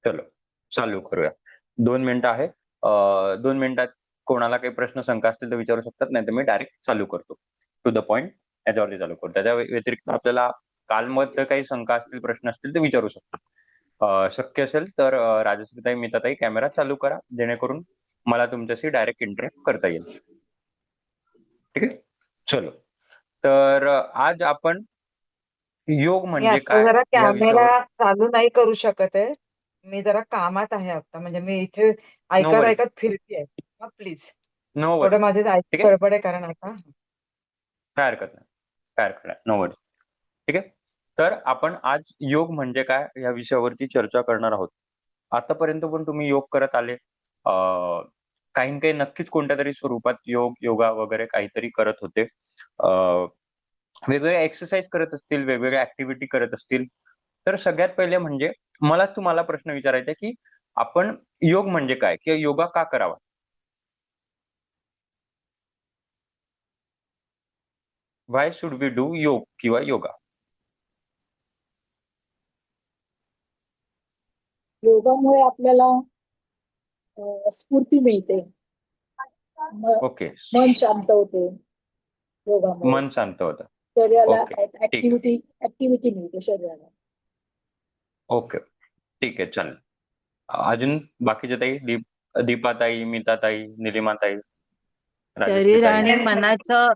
चलो चालू करूया. 2 मिनिटं आहे. 2 मिनिटात कोणाला काही प्रश्न शंका असतील तर विचारू शकतात, नाही तर मी डायरेक्ट चालू करतो. टू द पॉइंट याच्यावरती चालू करतो. त्याच्या व्यतिरिक्त आपल्याला कालमधलं काही शंका असतील, प्रश्न असतील ते विचारू शकतात. शक्य असेल तर राजश्रीताई, मीताताई कॅमेरा चालू करा, जेणेकरून मला तुमच्याशी डायरेक्ट इंटरॅक्ट करता येईल. ठीक आहे, चलो. तर आज आपण योग मी म्हणजे आता काय जरा या कॅमेरा विषयावर. चालू नाही करू शकत आहे. मी जरा कामात आहे आता, म्हणजे मी इथे नो ऐकत वरीज, ऐकत फिरतेय. प्लीज, नो थोडं वरीज. माझे जायची ठीक आहे, गडबड आहे कारण आता. काय हरकत नाही, काय हरकत नाही, नो वरीज. ठीक आहे. तर आपण आज योग म्हणजे काय या विषयावरती चर्चा करणार आहोत. आतापर्यंत पण तुम्ही योग करत आले, काही न काही नक्कीच कोणत्या तरी स्वरूपात योग, योगा वगैरे काहीतरी करत होते. वेगवेगळ्या एक्सरसाइज करत असतील, वेगवेगळ्या ऍक्टिव्हिटी करत असतील. तर सगळ्यात पहिले म्हणजे मलाच तुम्हाला प्रश्न विचारायचा आहे की आपण योग म्हणजे काय किंवा योगा का करावा. व्हाय शुड वी डू योग किंवा योगा. योगामुळे आपल्याला स्फूर्ती मिळते. ओके. मन शांत होते योगामुळे. मन शांत होतं. शरीराला ओके, ठीक आहे. ऍक्टिव्हिटी मिळते शरीराला. ओके, ठीक आहे, चालेल. अजून बाकीचे ताई, दीपाताई, मीताताई, निलिमाताई, शरीर राजश्रीताई. आणि मनाचं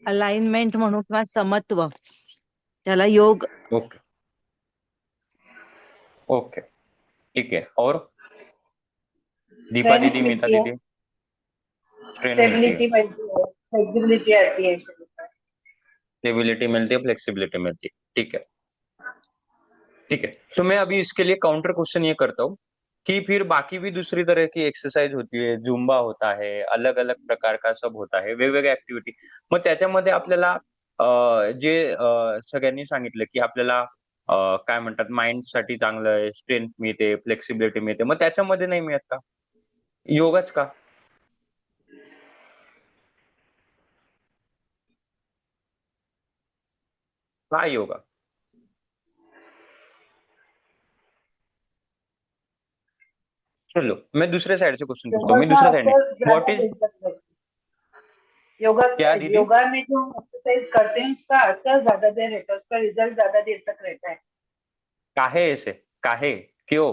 अलाइनमेंट म्हणू किंवा समत्व, त्याला योग. ओके, ओके, ठीक है. और दीपा स्ट्रेंथ दीदी, मीता मिलती है, दीदी. स्ट्रेन मिलती है, स्टेबिलिटी मिलती है, फ्लेक्सिबिलिटी आती है शरीर में। स्टेबिलिटी मिलती है, फ्लेक्सिबिलिटी मिलती है, ठीक है, ठीक है. तो मैं अभी इसके लिए काउंटर क्वेश्चन ये करता हूँ कि फिर बाकी भी दूसरी तरह की एक्सरसाइज होती है, जुम्बा होता है, अलग अलग प्रकार का सब होता है, वेगवेगळ्या ऍक्टिव्हिटी. मग त्याच्यामध्ये आपल्याला जे सगळ्यांनी सांगितलं की आपल्याला काय म्हणतात, माइंड साठी चांगलं आहे, स्ट्रेंथ मिळते, फ्लेक्सिबिलिटी मिळते, मग त्याच्यामध्ये नाही मिळत का योगाच का. काय योगा. चलो मैं दूसरे साइड से क्वेश्चन पूछता हूँ, योगा मैं का दूसरा साइड असर नहीं, व्हाट ज्यादा इज. देर तक रहता है। योगा क्या दीदी. योगा में जो हम एक्सरसाइज करते हैं उसका असर ज्यादा देर रहता है, उसका रिजल्ट ज्यादा देर तक रहता है। काहे ऐसे, काहे, क्यों.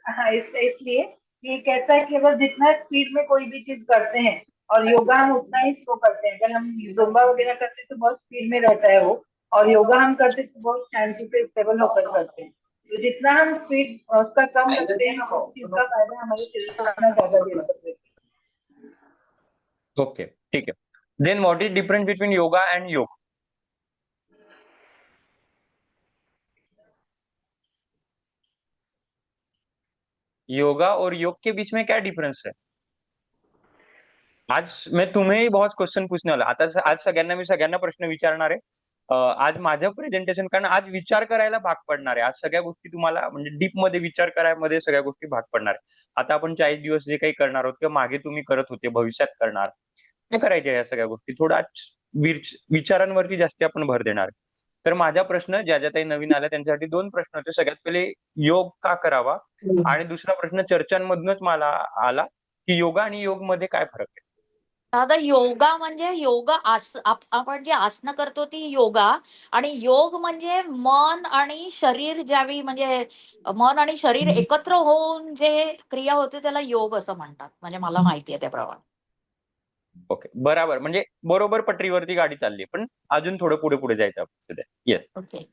हाँ, इसलिए कि कैसा है कि अगर जितना स्पीड में कोई भी चीज करते हैं और योगा हम उतना ही स्लो करते हैं। अगर हम जुम्बा वगैरह करते हैं तो बहुत स्पीड में रहता है वो, और योगा हम करते हैं तो बहुत शांति से स्टेबल होकर करते हैं। तो जितना हम स्पीड उसका कम रखते हैं उस चीज का फायदा हमारे शरीर को उतना ज्यादा देर तक रहता है। ओके, ठीक है. Then what is difference between yoga and yog. Yoga और योग के बीच में क्या डिफरेंस है. आज मैं तुम्हें ही बहुत क्वेश्चन पूछने वाला. आता आज सगळ्यांना मी सगळ्यांना प्रश्न विचारणार आहे. आज माझं प्रेझेंटेशन, कारण आज विचार करायला भाग पडणार आहे. आज सगळ्या गोष्टी तुम्हाला म्हणजे डीप मध्ये विचार करायमध्ये सगळ्या गोष्टी भाग पडणार आहे. आता आपण 40 दिवस जे काही करणार आहोत किंवा मागे तुम्ही करत होते, भविष्यात करणार, काय करायच्या या सगळ्या गोष्टी थोडं आज विचारांवरती जास्ती आपण भर देणार आहे. तर माझा प्रश्न, ज्या ज्या काही नवीन आल्या त्यांच्यासाठी 2 प्रश्न होते. सगळ्यात पहिले, योग का करावा, आणि दुसरा प्रश्न चर्चांमधूनच मला आला की योगा आणि योग मध्ये काय फरक आहे. दादा, योगा म्हणजे आपण जे आसनं करतो ती योगा, आणि योग म्हणजे मन आणि शरीर ज्यावेळी म्हणजे मन आणि शरीर एकत्र होऊन जे क्रिया होते त्याला योग असं म्हणतात, म्हणजे मला माहिती आहे त्याप्रमाणे. ओके, बराबर, म्हणजे बरोबर पटरीवरती गाडी चालली, पण अजून थोडं पुढे पुढे जायचं आपण सध्या. येस. ओके.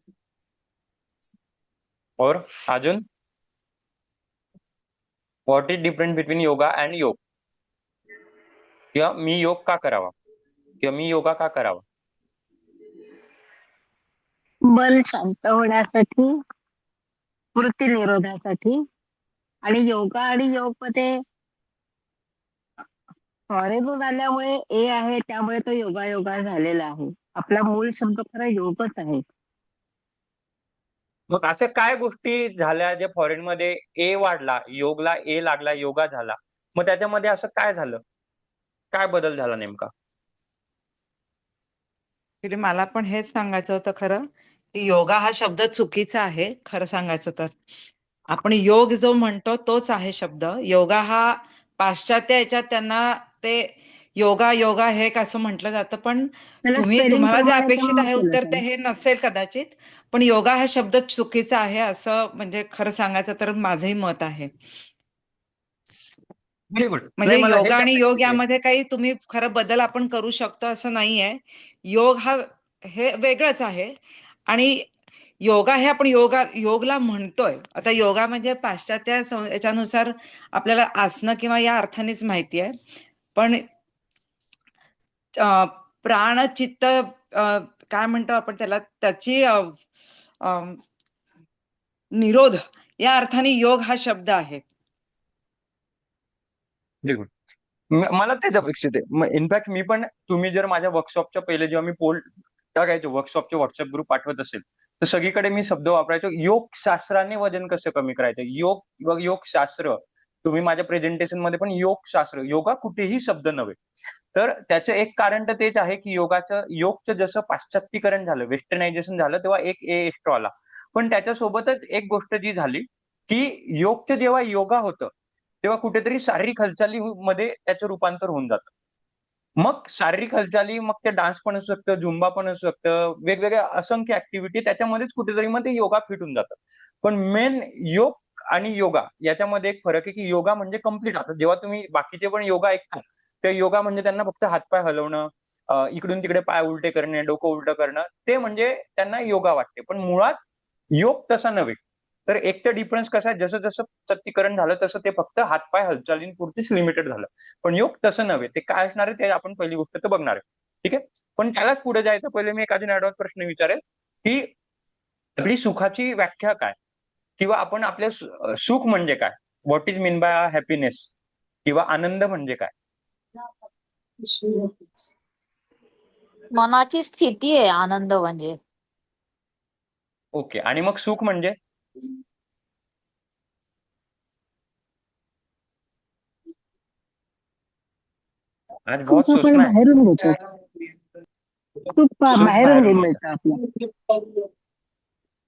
और अजून what is difference between yoga and योग, किंवा मी योग का करावा किंवा मी योगा का करावा. मन शांत होण्यासाठी, स्मृती निरोधासाठी. आणि योगा आणि योग मध्ये फॉरेनहून आल्यामुळे ए आहे, त्यामुळे तो योगा योगा झालेला आहे. आपला मूळ शब्द खरा योगच आहे. मग अशा काय गोष्टी झाल्या ज्या फॉरेन मध्ये ए वाढला, योगला ए लागला, योगा झाला, मग त्याच्यामध्ये असं काय झालं, काय बदल झाला नेमका. तरी मला पण हेच सांगायचं होतं खरं, की योगा हा शब्द चुकीचा आहे खरं सांगायचं तर. आपण योग जो म्हणतो तोच आहे शब्द. योगा हा पाश्चात्य याच्यात त्यांना ते योगा योगा हे असं म्हटलं जातं, पण त्याला स्पेलिंग तुम्हाला जे प्रमाणे अपेक्षित पण आहे केलं उत्तर ते त्याने. हे नसेल कदाचित, पण योगा हा शब्द चुकीचा आहे असं म्हणजे खरं सांगायचं तर माझंही मत आहे. Very good. म्हणजे नाही, मला योगा हेच आणि योग अपेक्षित आहे. यामध्ये काही तुम्ही खरं बदल आपण करू शकतो असं नाहीये. योग हा हे वेगळंच आहे आणि योगा हे आपण योगला म्हणतोय. आता योगा म्हणजे पाश्चात्य याच्यानुसार आपल्याला आसनं किंवा या अर्थानेच माहिती आहे. पण प्राण चित्त काय म्हणतो आपण त्याला, त्याची निरोध या अर्थाने योग हा शब्द आहे. Very good. मला तेच अपेक्षित आहे. इनफॅक्ट मी पण, तुम्ही जर माझ्या वर्कशॉपच्या पहिले जेव्हा मी पोल टाकायचो, वर्कशॉपचे व्हॉट्सअप ग्रुप पाठवत असेल, तर सगळीकडे मी शब्द वापरायचो, योग शास्त्राने वजन कसं कमी करायचं. योग शास्त्र. तुम्ही माझ्या प्रेझेंटेशन मध्ये पण योग शास्त्र, योगा कुठेही शब्द नव्हे. तर त्याचं एक कारण तर तेच आहे की योगचं जसं पाश्चात्तीकरण झालं, वेस्टर्नायझेशन झालं, तेव्हा एक एक्स्ट्रा आला. पण त्याच्यासोबतच एक गोष्ट जी झाली की योगचं जेव्हा योगा होतं, तेव्हा कुठेतरी शारीरिक हालचालीमध्ये त्याचं रूपांतर होऊन जातं. मग शारीरिक हालचाली, मग ते डान्स पण असू शकतं, झुंबा पण असू शकतं, वेगवेगळ्या असंख्य ऍक्टिव्हिटी त्याच्यामध्येच कुठेतरी मग ते योगा फिट होऊन जातं. पण मेन योग आणि योगा याच्यामध्ये एक फरक आहे की योगा म्हणजे कम्प्लीट. आता जेव्हा तुम्ही बाकीचे पण योगा ऐकता, ते योगा म्हणजे त्यांना फक्त हातपाय हलवणं, इकडून तिकडे पाय उलटे करणे, डोकं उलटं करणं, ते म्हणजे त्यांना योगा वाटते. पण मुळात योग तसा नव्हे. तर एक तर डिफरन्स कसा आहे, जसं जसं सत्तीकरण झालं तसं ते फक्त हातपाय हालचालींपुरतीच लिमिटेड झालं. पण योग तसं नव्हे. ते काय असणार आहे ते आपण पहिली गोष्ट तर बघणार आहे. ठीक आहे. पण त्यालाच पुढे जायचं पहिले मी एक अजून ऍडव्हान्स प्रश्न विचारेल की आपली सुखाची व्याख्या काय, किंवा आपण आपल्या सुख म्हणजे काय, what is mean bye happiness, किंवा आनंद म्हणजे काय. मनाची स्थिती आहे आनंद म्हणजे. ओके. आणि मग सुख म्हणजे? आज बहुत सुख आपण सोचना है. बाहेरून घेतो. सुख सुख बाहेरून बाहेरून मिळतं आपल्याला.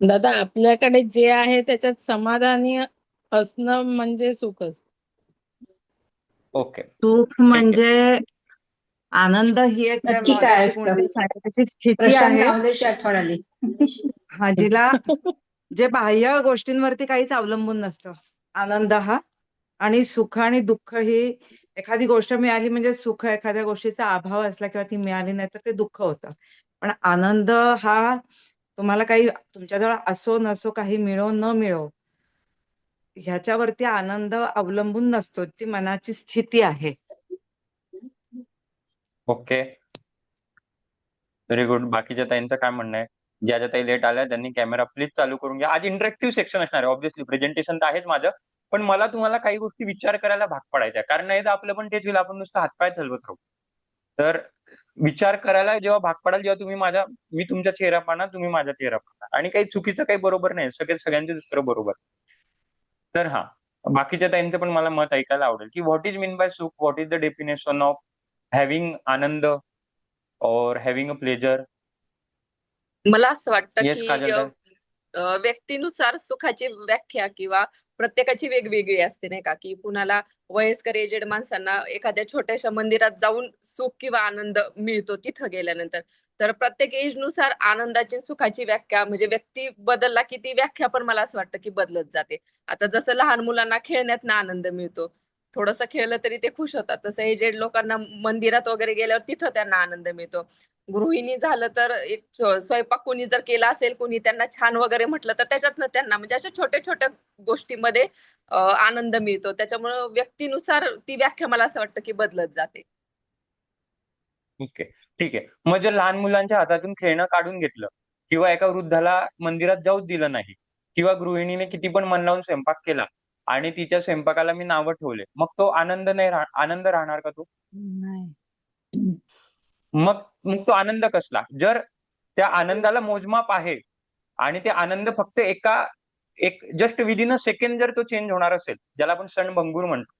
दादा, आपल्याकडे जे आहे त्याच्यात समाधानी असणं म्हणजे सुखच. ओके. सुख ठीक आहे. म्हणजे आनंद ही एक नक्की काय त्याची असतं? कोणती त्याची स्थिती प्रशांत आहे, तावलेची आठवण आली. हा जिला जे बाह्य गोष्टींवरती काहीच अवलंबून नसतं. आनंद हा, आणि सुख आणि दुःख ही एखादी गोष्ट मिळाली म्हणजे सुख, एखाद्या गोष्टीचा अभाव असला किंवा ती मिळाली नाही तर ते दुःख होतं. पण आनंद हा तुम्हाला काही तुमच्याजवळ असो नसो, काही मिळो न मिळो, ह्याच्यावरती आनंद अवलंबून नसतो. ती मनाची स्थिती आहे. ओके. Very good. बाकीच्या ताईंचं काय म्हणणं आहे? ज्या ज्या ताई लेट आल्या त्यांनी कॅमेरा प्लीज चालू करून घ्या. आज इंटरॅक्टिव्ह सेक्शन असणार आहे. ऑब्व्हियसली प्रेझेंटेशन तर आहेच माझं, पण मला तुम्हाला काही गोष्टी विचार करायला भाग पाडायच्या, कारण नाही तर आपलं पण तेच होईल, आपण नुसतं हातपाय हलवत राहू. तर विचार करायला जेव्हा भाग पडाल, जेव्हा मी तुमचा चेहरा पाहणार, तुम्ही माझा चेहरा पाहणार, आणि काही चुकीचं काही बरोबर नाही, सगळ्यांचे उत्तर बरोबर. तर हा, बाकीच्या ताईंचं पण मला मत ऐकायला आवडेल की व्हॉट इज मीन बाय सुख, what is the definition of having आनंद और हॅव्हिंग अ प्लेजर. मला असं वाटतं येस की काजल ताई. व्यक्तीनुसार सुखाची व्याख्या किंवा प्रत्येकाची वेगवेगळी असते, नाही का? की कुणाला वयस्कर एजेड माणसांना एखाद्या छोट्याशा मंदिरात जाऊन सुख किंवा आनंद मिळतो तिथं गेल्यानंतर. तर प्रत्येक एजनुसार आनंदाची सुखाची व्याख्या म्हणजे व्यक्ती बदलला की ती व्याख्या पण मला असं वाटतं की बदलत जाते. आता जसं लहान मुलांना खेळण्यातनं आनंद मिळतो, थोडंसं खेळलं तरी ते खुश होतात, तसं एजेड लोकांना मंदिरात वगैरे गेल्यावर तिथं त्यांना आनंद मिळतो. गृहिणी झालं तर एक स्वयंपाक कोणी जर केला असेल, कोणी त्यांना छान वगैरे म्हटलं, तर त्याच्यातनं त्यांना म्हणजे अशा छोट्या छोट्या गोष्टींमध्ये आनंद मिळतो. त्याच्यामुळं व्यक्तीनुसार ती व्याख्या मला असं वाटतं की बदलत जाते. ओके. ठीक आहे. मग जर लहान मुलांच्या हातातून खेळणं काढून घेतलं, किंवा एका वृद्धाला मंदिरात जाऊच दिलं नाही, किंवा गृहिणीने किती पण मन लावून स्वयंपाक केला आणि तिच्या स्वयंपाकाला मी नावं ठेवले, मग तो आनंद राहणार का तो? नाही. मग मग तो आनंद कसला? जर त्या आनंदाला मोजमाप आहे आणि ते आनंद फक्त एक जस्ट विदिन अ सेकंड जर तो चेंज होणार असेल, ज्याला आपण क्षणभंगूर म्हणतो,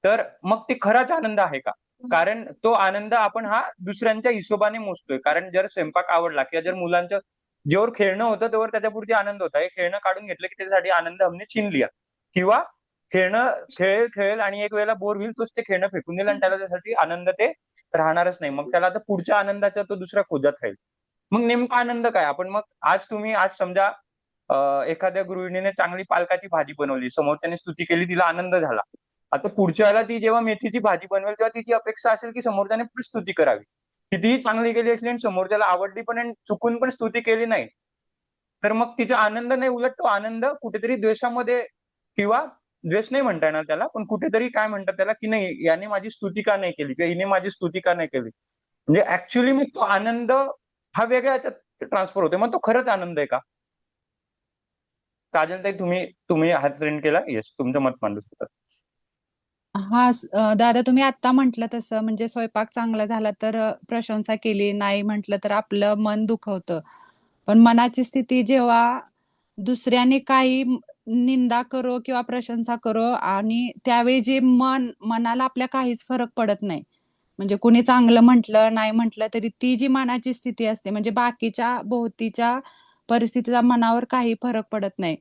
तर मग ते खराच आनंद आहे का? कारण तो आनंद आपण हा दुसऱ्यांच्या हिशोबाने मोजतोय. कारण जर स्वयंपाक आवडला, किंवा जर मुलांचं जेव्हा खेळणं होतं तेव्हा त्याच्यापुरती आनंद होता. हे खेळणं काढून घेतलं की त्याच्यासाठी आनंद हमने छीन लिया. किंवा खेळेल खेळेल आणि एक वेळेला बोर होईल, तोच ते खेळणं फेकून देईल आणि त्याला त्यासाठी आनंद ते राहणारच नाही. मग त्याला आता पुढच्या आनंदाचा तो दुसरा खोजत राहील. मग नेमका आनंद काय? आपण मग आज समजा एखाद्या गृहिणीने चांगली पालकाची भाजी बनवली, समोरच्याने स्तुती केली, तिला आनंद झाला. आता पुढच्या वेळेला ती जेव्हा मेथीची भाजी बनवेल तेव्हा तिची अपेक्षा असेल की समोरच्याने पण स्तुती करावी. कितीही चांगली केली असली आणि समोरच्याला आवडली पण आणि चुकून पण स्तुती केली नाही, तर मग तिचा आनंद नाही, उलट तो आनंद कुठेतरी द्वेषामध्ये, किंवा द्वेष नाही म्हणता येणार त्याला, पण कुठेतरी काय म्हणतात त्याला, की नाही याने माझी स्तुती का नाही केली किंवा हिने माझी स्तुती का नाही केली. म्हणजे ऍक्च्युअली मग तो आनंद हा वेगळ्या याच्यात ट्रान्सफर होतोय. मग तो खरंच आनंद आहे का? काजलताई, तुम्ही हात ट्रेन केला. येस, तुमचं मत मांडू शकता. दादा तुम्ही आता म्हटलं तसं म्हणजे स्वयंपाक चांगला झाला तर प्रशंसा केली, नाही म्हटलं तर आपलं मन दुखवतं. पण मनाची स्थिती जेव्हा दुसऱ्याने काही निंदा करो किंवा प्रशंसा करो आणि त्यावेळी जे मनाला आपल्या काहीच फरक पडत नाही. म्हणजे कुणी चांगलं म्हटलं नाही म्हटलं तरी ती जी मनाची स्थिती असते म्हणजे बाकीच्या भोवतीच्या परिस्थितीचा मनावर काही फरक पडत नाही.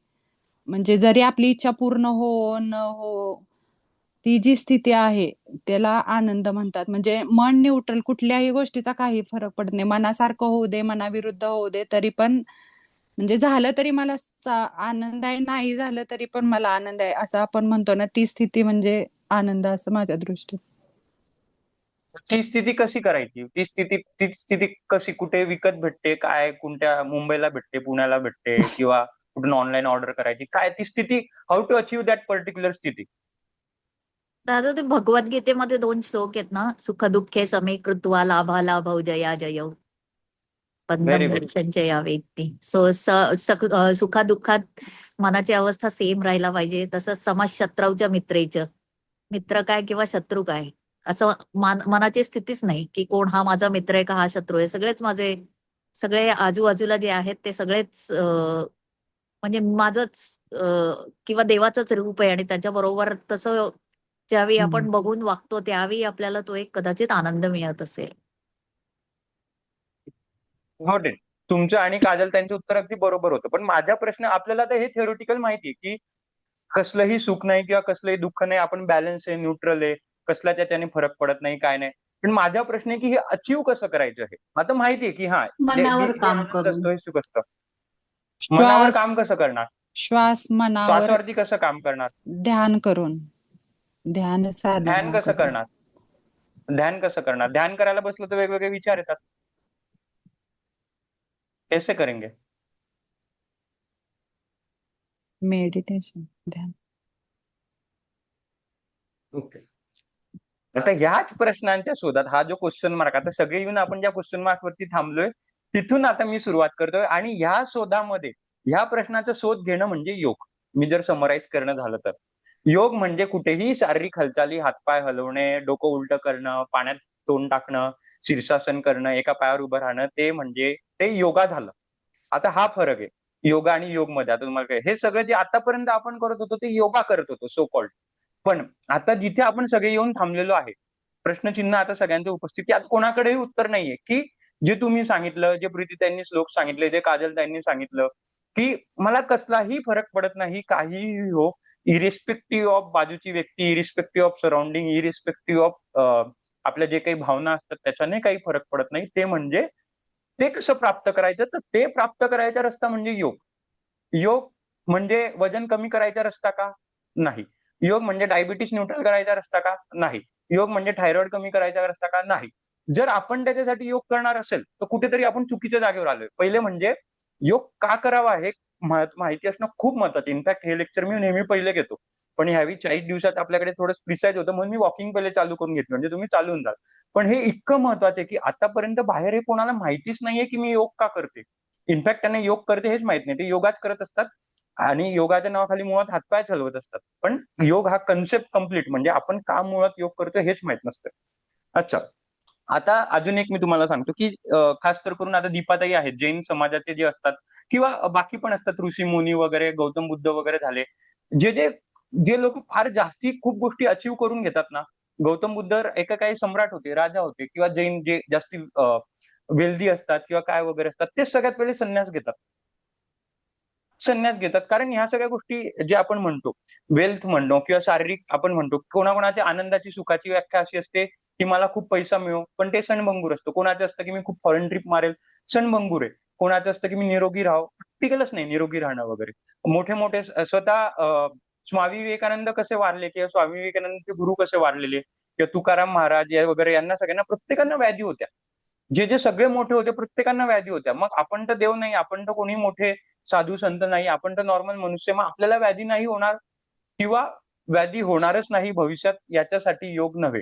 म्हणजे जरी आपली इच्छा पूर्ण हो न हो, ती जी स्थिती आहे त्याला आनंद म्हणतात. म्हणजे मन न्यूट्रल, कुठल्याही गोष्टीचा काही फरक पडत नाही. मनासारखं होऊ दे, मनाविरुद्ध होऊ दे, तरी पण म्हणजे झालं तरी मला आनंद आहे, नाही झालं तरी पण मला आनंद आहे, असं आपण म्हणतो ना, ती स्थिती म्हणजे आनंद असं माझ्या दृष्टीत. ती स्थिती कशी करायची? ती स्थिती कशी, कुठे विकत भेटते काय? कोणत्या, मुंबईला भेटते, पुण्याला भेटते, किंवा कुठून ऑनलाईन ऑर्डर करायची काय ती स्थिती? How to achieve that particular स्थिती? दादा ते भगवद्गीतेमध्ये 2 श्लोक आहेत ना, सुख दुःखे समे कृत्वा लाभा लाभौ जया जयौ व्हेरी बंधम गुड. मोक्षंचया वेत्ती. सुखादुःखात मनाची अवस्था सेम राहायला पाहिजे. तसंच समाज शत्रौच्या मित्रेचं, मित्र काय किंवा शत्रू काय असं मनाची स्थितीच नाही की कोण हा माझा मित्र आहे का हा शत्रू आहे. सगळेच माझे, सगळे आजूबाजूला जे आहेत ते सगळेच म्हणजे माझंच किंवा देवाचंच रूप आहे आणि त्याच्याबरोबर तसं ज्यावेळी आपण बघून वागतो त्यावेळी आपल्याला तो एक कदाचित आनंद मिळत असेल. Got it. तुमचं आणि काजल त्यांचं उत्तर अगदी बरोबर होतं. पण माझा प्रश्न, आपल्याला तर हे थेरोटिकल माहिती आहे की कसलंही सुख नाही किंवा कसलंही दुःख नाही, आपण बॅलन्स आहे, न्यूट्रल आहे, कसला त्याच्याने फरक पडत नाही, काय नाही. पण माझा प्रश्न आहे की हे अचीव्ह कसं करायचं? हे आता माहिती आहे की हा मनावर जे काम आनंद करून. असतो हे सुख असतं. मनावर श्वास काम कसं करणार? श्वास मनावर श्वासावरती कसं काम करणार? ध्यान करून, ध्यान ध्यान साधना कसं करून. करणार? ध्यान कसं करणार? ध्यान करायला बसलं तर वेगवेगळे विचार येतात. कैसे करेंगे? मेडिटेशन, ध्यान. ओके. आता ह्याच प्रश्नांच्या शोधात हा जो क्वेश्चन मार्क, आता सगळे येऊन आपण ज्या क्वेश्चन मार्क वरती थांबलोय तिथून आता मी सुरुवात करतोय. आणि ह्या शोधामध्ये ह्या प्रश्नाचा शोध घेणं म्हणजे योग. मी जर समराईज करणं झालं तर, योग म्हणजे कुठेही शारीरिक हालचाली, हातपाय हलवणे, डोकं उलटं करणं, पाण्यात तोंड टाकणं, शीर्षासन करणं, एका पायावर उभं राहणं, ते म्हणजे ते योगा झालं. आता हा फरक आहे योगा आणि योग मध्ये. आता तुम्हाला काय, हे सगळं जे आतापर्यंत आपण करत होतो ते योगा करत होतो सो कॉल्ड. पण आता जिथे आपण सगळे येऊन थांबलेलो आहे, प्रश्नचिन्ह आता सगळ्यांच्या उपस्थित, की आता कोणाकडेही उत्तर नाहीये की जे तुम्ही सांगितलं, जे प्रीती त्यांनी श्लोक सांगितले, जे काजल त्यांनी सांगितलं, की मला कसलाही फरक पडत नाही, काहीही हो, इरिस्पेक्टिव्ह ऑफ बाजूची व्यक्ती, irrespective of surrounding, irrespective of आपल्या जे काही भावना असतात त्याच्याने काही फरक पडत नाही. ते म्हणजे ते कसं प्राप्त करायचं? तर ते प्राप्त करायचा रस्ता म्हणजे योग. योग म्हणजे वजन कमी करायचा रस्ता का? नाही. योग म्हणजे डायबिटीस न्यूट्रल करायचा रस्ता का? नाही. योग म्हणजे थायरॉइड कमी करायचा रस्ता का? नाही. जर आपण त्याच्यासाठी योग करणार असेल तर कुठेतरी आपण चुकीच्या जागेवर आलोय. पहिले म्हणजे योग का करावा हे माहिती असणं खूप महत्वाचं. इनफॅक्ट हे लेक्चर मी नेहमी पहिले घेतो. पण ह्यावेळी 40 दिवसात आपल्याकडे थोडं प्रिसाईज होतं म्हणून मी वॉकिंग पहिले चालू करून घेतलं, म्हणजे तुम्ही चालून जाल. पण हे इतकं महत्वाचं आहे की आतापर्यंत बाहेर हे कोणाला माहितीच नाहीये की मी योग का करते. इनफॅक्ट त्यांना योग करते हेच माहित नाही. ते योगाच करत असतात आणि योगाच्या नावाखाली मुळात हातपाय चालवत असतात. पण योग हा कन्सेप्ट कम्प्लीट, म्हणजे आपण का मुळात योग करतो हेच माहित नसतं. अच्छा, आता अजून एक मी तुम्हाला सांगतो की खास तर करून आता दीपाताई आहेत, जैन समाजाचे जे असतात किंवा बाकी पण असतात, ऋषी मुनी वगैरे, गौतम बुद्ध वगैरे झाले, जे जे जे लोक फार जास्ती खूप गोष्टी अचीव्ह करून घेतात ना. गौतम बुद्ध एका काही सम्राट होते, राजा होते, किंवा जैन जे जास्ती वेल्दी असतात किंवा काय वगैरे असतात, ते सगळ्यात पहिले संन्यास घेतात. संन्यास घेतात कारण ह्या सगळ्या गोष्टी जे आपण म्हणतो, वेल्थ म्हणतो किंवा शारीरिक आपण म्हणतो, कोणाकोणाच्या आनंदाची, सुखाची व्याख्या अशी असते, की मला खूप पैसा मिळो, पण ते क्षणभंगूर असतं. कोणाचं असतं, की मी खूप फॉरेन ट्रिप मारेल, क्षणभंगूर आहे. कोणाचं असतं, की मी निरोगी राहावं, प्रॅक्टिकलच नाही निरोगी राहणं वगैरे. मोठे-मोठे स्वतः स्वामी विवेकानंद कसे वारले किंवा स्वामी विवेकानंदचे गुरु कसे वारलेले किंवा तुकाराम महाराज या वगैरे यांना सगळ्यांना प्रत्येकांना व्याधी होत्या. जे सगळे मोठे होते प्रत्येकांना व्याधी होत्या. मग आपण तर देव नाही, आपण तर कोणी मोठे साधू संत नाही, आपण तर नॉर्मल मनुष्य. मग आपल्याला व्याधी नाही होणार किंवा व्याधी होणारच नाही भविष्यात याच्यासाठी योग नव्हे.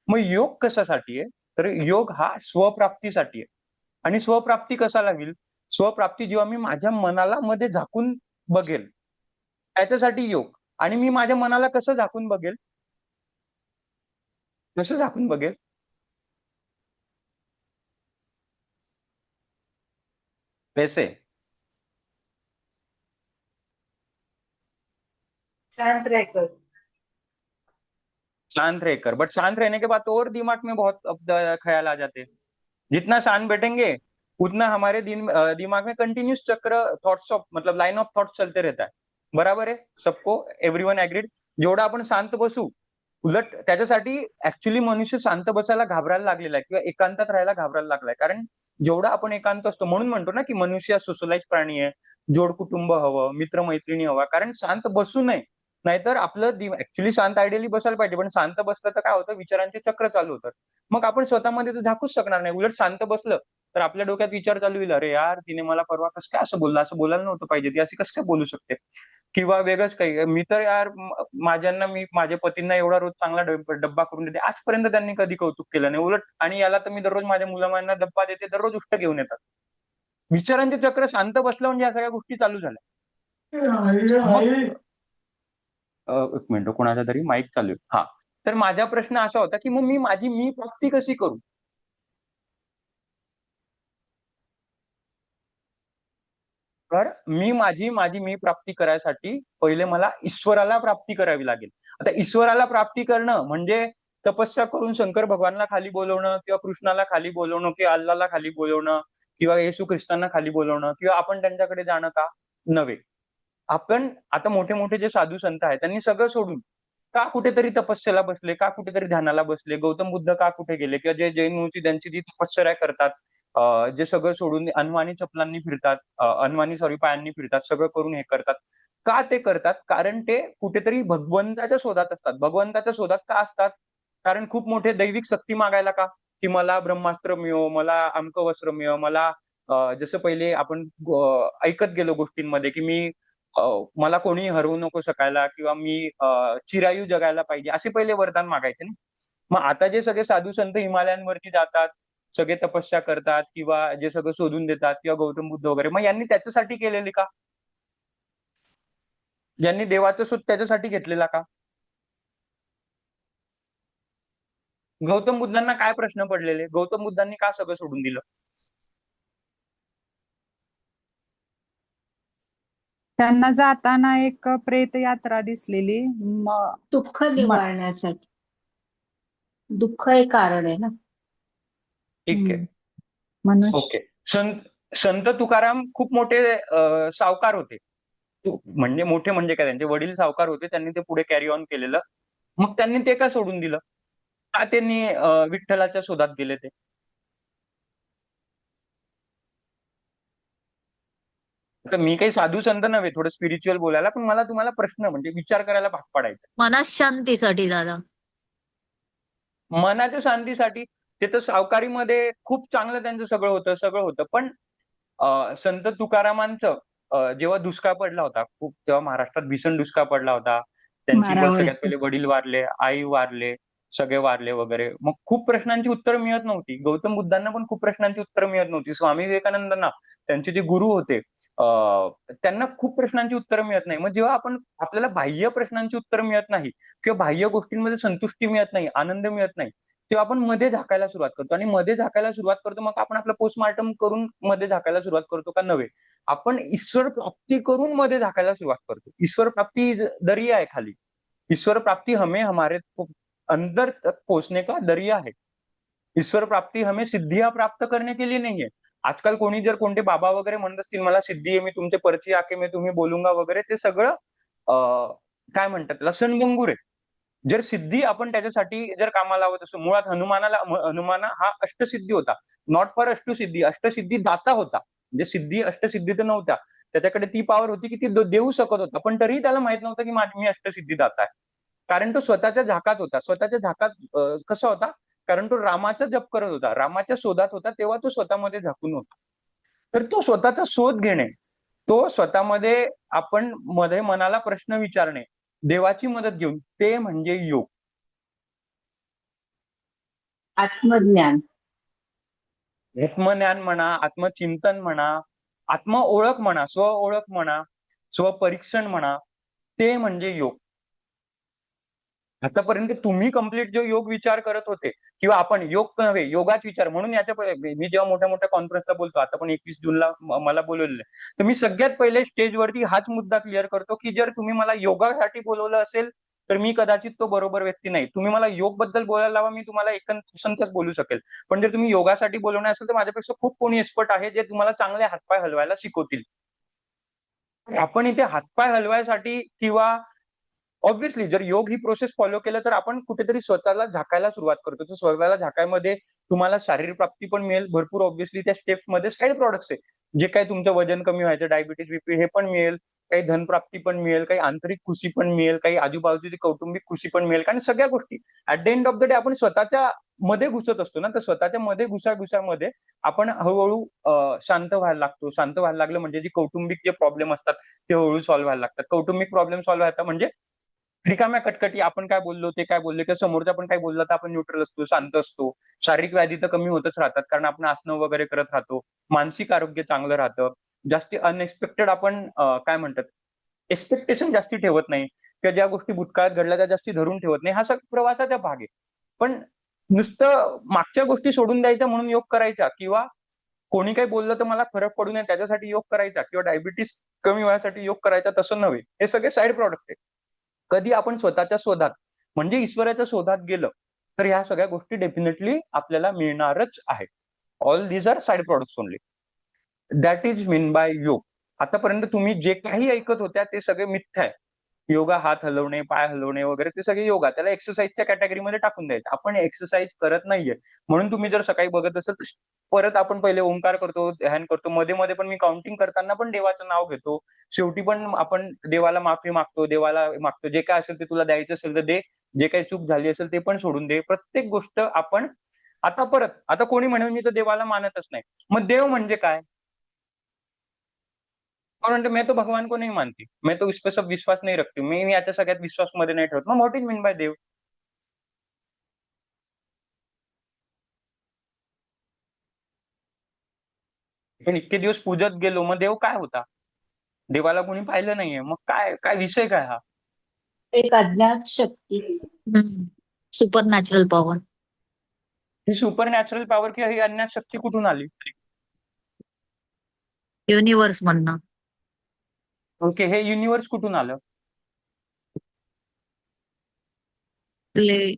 मग योग कशासाठी आहे? तर योग हा स्वप्राप्तीसाठी आहे. आणि स्वप्राप्ती कशाला होईल? स्वप्राप्ती जेव्हा मी माझ्या मनाला मध्ये झाकून बघेल, त्याच्यासाठी योग. आणि मी माझ्या मनाला कसं झाकून बघेल? कसं झाकून बघेल? कैसे? शांत रहकर। शांत रहकर, बट शांत रहने के बाद तो और दिमाग में बहुत ख्याल आ जाते हैं। जितना शांत बैठेंगे उतना हमारे दिमाग में कंटिन्यूस चक्र थॉट्स ऑफ मतलब लाइन ऑफ थॉट्स चलते रहता है. बराबर आहे सबको? एव्हरीवन ऍग्रीड? जेवढा आपण शांत बसू, उलट त्याच्यासाठी ऍक्च्युली मनुष्य शांत बसायला घाबरायला लागलेला आहे किंवा एकांतात राहायला घाबरायला लागलाय. कारण जेवढा आपण एकांत असतो, म्हणून म्हणतो ना की मनुष्य सोशलाइज प्राणी आहे, जोड कुटुंब हवं, मित्रमैत्रिणी हवा, कारण शांत बसू नये. नाहीतर आपलं ऍक्च्युली शांत आयडियली बसायला पाहिजे, पण शांत बसलं तर काय होतं, विचारांचे चक्र चालू होतात. मग आपण स्वतःमध्ये तर झाकूच शकणार नाही. उलट शांत बसलं तर आपल्या डोक्यात विचार चालू होईल, अरे यार तिने मला परवा कसं काय असं बोलला, असं बोलायला नव्हतं पाहिजे, ती अशी कसं काय बोलू शकते, किंवा वेगळंच काही. मी तर यार मी माझ्या पतींना एवढा रोज चांगला डब्बा करून देते, आजपर्यंत त्यांनी कधी कौतुक केलं नाही. उलट आणि याला तर मी दररोज माझ्या मुलांना डब्बा देते, दररोज उष्ट घेऊन येतात. विचारांचे चक्र शांत बसलं म्हणजे या सगळ्या गोष्टी चालू झाल्या. मग एक मिनिट, कोणाचा तरी माईक चालू आहे. हा, तर माझा प्रश्न असा होता की मग मी माझी मी प्राप्ती कशी करू? तर मी प्राप्ती करायसाठी पहिले मला ईश्वराला प्राप्ती करावी लागेल. आता ईश्वराला प्राप्ती करणं म्हणजे तपस्या करून शंकर भगवानला खाली बोलवणं किंवा कृष्णाला खाली बोलवणं किंवा अल्लाला खाली बोलवणं किंवा येशू ख्रिस्तांना खाली बोलवणं किंवा आपण त्यांच्याकडे जाणं का? नव्हे. आपण आता मोठे-मोठे जे साधू संत आहेत त्यांनी सगळं सोडून का कुठेतरी तपस्येला बसले, का कुठेतरी ध्यानाला बसले, गौतम बुद्ध का कुठे गेले किंवा जे जैन मुळची त्यांची जी तपश्चर्या करतात, जे सगळं सोडून अनवाणी चपलांनी फिरतात, अनवाणी सॉरी पायांनी फिरतात, सगळं करून हे करतात. का ते करतात? कारण ते कुठेतरी भगवंताच्या शोधात असतात. भगवंताच्या शोधात का असतात? कारण खूप मोठे दैविक शक्ती मागायला का? की मला ब्रह्मास्त्र मिळो, मला अमकं वस्त्र मिळो, मला जसं पहिले आपण ऐकत गेलो गोष्टींमध्ये की मला कोणी हरवू नको शकायला किंवा मी चिरायू जगायला पाहिजे, असे पहिले वरदान मागायचे ना. मग आता जे सगळे साधू संत हिमालयांवरती जातात, सगळे तपस्या करतात किंवा जे सगळं शोधून देतात किंवा गौतम बुद्ध वगैरे, मग यांनी त्याच्यासाठी केलेली का? यांनी देवाचा शोध त्याच्यासाठी घेतलेला का? गौतम बुद्धांना काय प्रश्न पडलेले? गौतम बुद्धांनी का सगळं सोडून दिलं? त्यांना जाताना एक प्रेत यात्रा दिसलेली. दुःख निवारण्यासाठी. दुःख हे कारण आहे ना. ठीक आहे. मनुष्य ओके. संत तुकाराम खूप मोठे सावकार होते. म्हणजे मोठे म्हणजे काय, त्यांचे वडील सावकार होते, त्यांनी ते पुढे कॅरी ऑन केलेलं. मग त्यांनी ते का सोडून दिलं? का त्यांनी विठ्ठलाच्या शोधात गेले ते? तर मी काही साधू संत नव्हे, थोडं स्पिरिच्युअल बोलायला, पण मला तुम्हाला प्रश्न म्हणजे विचार करायला भाग पाडायचा. मनात शांतीसाठी दादा. मनाच्या शांतीसाठी. ते तर सावकारीमध्ये खूप चांगलं त्यांचं सगळं होतं. पण संत तुकारामांचं जेव्हा दुष्काळ पडला होता, खूप तेव्हा महाराष्ट्रात भीषण दुष्काळ पडला होता. त्यांची सगळ्यात पहिले वडील वारले, आई वारले, सगळे वारले वगैरे. मग खूप प्रश्नांची उत्तरं मिळत नव्हती. गौतम बुद्धांना पण खूप प्रश्नांची उत्तरं मिळत नव्हती. स्वामी विवेकानंदांना, त्यांचे जे गुरु होते, त्यांना खूप प्रश्नांची उत्तरं मिळत नाही. मग जेव्हा आपल्याला बाह्य प्रश्नांची उत्तरं मिळत नाही किंवा बाह्य गोष्टींमध्ये संतुष्टी मिळत नाही, आनंद मिळत नाही, तेव्हा आपण मध्ये झाकायला सुरुवात करतो. आणि मध्ये झाकायला सुरुवात करतो, मग आपण आपलं पोस्टमार्टम करून मध्ये झाकायला सुरुवात करतो का? नव्हे. आपण ईश्वर प्राप्ती करून मध्ये झाकायला सुरुवात करतो. ईश्वर प्राप्ती दरिया आहे खाली. ईश्वर प्राप्ती हमें हमारे अंदर तक पोहोचने का दरिया है. ईश्वर प्राप्ती हमें सिद्धियां प्राप्त करने के लिए नहीं है. आजकाल कोणी जर कोणते बाबा वगैरे म्हणत असतील मला सिद्धी आहे, मी तुमचे पर्ची आके मी तुम्ही बोलूंगा वगैरे, ते सगळं काय म्हणतात त्याला सणगंगूर आहे. जर सिद्धी आपण त्याच्यासाठी जर कामाला लावत असतो, मुळात हनुमाना हा अष्टसिद्धी होता. नॉट फॉर अष्टसिद्धी, अष्टसिद्धी दाता होता. म्हणजे सिद्धी अष्टसिद्धी तर नव्हत्या. त्याच्याकडे ती पॉवर होती की ती देऊ शकत होता, पण तरीही त्याला माहित नव्हतं की मी अष्टसिद्धी दाता आहे. कारण तो स्वतःच्या झाकात होता. स्वतःच्या झाकात कसा होता? कारण तो रामाचा जप करत होता, रामाच्या शोधात होता, तेव्हा तो स्वतःमध्ये झाकून होता. तर तो स्वतःचा शोध घेणे, तो स्वतःमध्ये आपण मध्ये मनाला प्रश्न विचारणे, देवाची मदत घेऊन, ते म्हणजे योग. आत्मज्ञान. आत्मज्ञान म्हणा, आत्मचिंतन म्हणा, आत्म ओळख म्हणा, स्व ओळख म्हणा, स्वपरीक्षण म्हणा, ते म्हणजे योग. आतापर्यंत तुम्ही कम्प्लीट जो योग विचार करत होते किंवा आपण योग नव्हे योगाच विचार म्हणून याच्या मी जेव्हा मोठ्या मोठ्या कॉन्फरन्सला बोलतो, आता पण 21 जूनला मला बोलवलेलं आहे, तर मी सगळ्यात पहिले स्टेजवरती हाच मुद्दा क्लिअर करतो की जर तुम्ही मला योगासाठी बोलवलं असेल तर मी कदाचित तो बरोबर व्यक्ती नाही. तुम्ही मला योग बद्दल बोलायला लावा, मी तुम्हाला एक संतच बोलू शकेल. पण जर तुम्ही योगासाठी बोलवणार असेल तर माझ्यापेक्षा खूप कोणी एक्सपर्ट आहे जे तुम्हाला चांगले हातपाय हलवायला शिकवतील. आपण इथे हातपाय हलवायसाठी किंवा ऑब्व्हियसली जर योग ही प्रोसेस फॉलो केलं तर आपण कुठेतरी स्वतःला झाकायला सुरुवात करतो. तर स्वतःला झाकायमध्ये तुम्हाला शारीरिक प्राप्ती पण मिळेल भरपूर. ऑब्व्हियसली त्या स्टेप्स मध्ये साईड प्रॉडक्ट्स आहे, जे काही तुमचं वजन कमी व्हायचं, डायबिटीज बीपी हे पण मिळेल, काही धनप्राप्ती पण मिळेल, काही आंतरिक खुशी पण मिळेल, काही आजूबाजूची कौटुंबिक खुशी पण मिळेल. कारण सगळ्या गोष्टी at the end of the day आपण स्वतःच्या मध्ये घुसत असतो ना, तर स्वतःच्या मध्ये घुसाघुसामध्ये आपण हळूहळू शांत व्हायला लागतो. शांत व्हायला लागलं म्हणजे जे कौटुंबिक जे प्रॉब्लेम असतात ते हळूहळू सॉल्व्ह व्हायला लागतात. कौटुंबिक प्रॉब्लेम सॉल्व्ह व्हायचा म्हणजे रिकाम्या कटकटी, आपण काय बोललो ते काय बोलले किंवा समोरचा पण काय बोलला तर आपण न्यूट्रल असतो, शांत असतो. शारीरिक व्याधी तर कमी होतच राहतात कारण आपण आसनं वगैरे करत राहतो. मानसिक आरोग्य चांगलं राहतं. जास्ती अनएक्सपेक्टेड आपण काय म्हणतात एक्सपेक्टेशन जास्ती ठेवत नाही किंवा ज्या गोष्टी भूतकाळात घडल्या त्या जास्ती धरून ठेवत नाही. हा सगळा प्रवासाचा भाग आहे. पण नुसतं मागच्या गोष्टी सोडून द्यायच्या म्हणून योग करायचा किंवा कोणी काही बोललं तर मला फरक पडू नये त्याच्यासाठी योग करायचा किंवा डायबिटीस कमी व्हायसाठी योग करायचा, तसं नव्हे. हे सगळे साईड प्रॉडक्ट आहे. कधी आपण स्वतःच्या शोधात म्हणजे ईश्वराच्या शोधात गेलं तर ह्या सगळ्या गोष्टी डेफिनेटली आपल्याला मिळणारच आहे. All these are side products only. That is mean by yog. आतापर्यंत तुम्ही जे काही ऐकत होत्या ते सगळे मिथ्या आहे. योगा हात हलवणे, पाय हलवणे वगैरे ते सगळे योगा, त्याला एक्सरसाइजच्या कॅटेगरीमध्ये टाकून द्यायचं. आपण एक्सरसाइज करत नाहीये. म्हणून तुम्ही जर सकाळी बघत असाल तर परत आपण पहिले ओंकार करतो, ध्यान करतो, मध्ये मध्ये पण मी काउंटिंग करताना पण देवाचं नाव घेतो. शेवटी पण आपण देवाला माफी मागतो, देवाला मागतो जे काय असेल ते तुला द्यायचं असेल तर दे, जे काही चूक झाली असेल ते पण सोडून दे. प्रत्येक गोष्ट आपण आता कोणी म्हणेल मी तर देवाला मानतच नाही. मग देव म्हणजे काय? कोण म्हणतो मैं तो भगवान को नहीं मानती, मैं तो इस पे सब विश्वास नहीं रखती, मी याच्या सगळ्यात विश्वास मध्ये नाही ठेवत. मग व्हॉट इज मीन बाय देव? पण इतके दिवस पूजत गेलो, मग देव काय होता? देवाला कोणी पाहिलं नाहीये, मग काय काय विषय काय हा? एक अज्ञात शक्ती. Supernatural power. ही सुपर नॅचरल पॉवर किंवा ही अज्ञात शक्ती कुठून आली? युनिव्हर्स मधनं. ओके, हे युनिव्हर्स कुठून आलं? आपले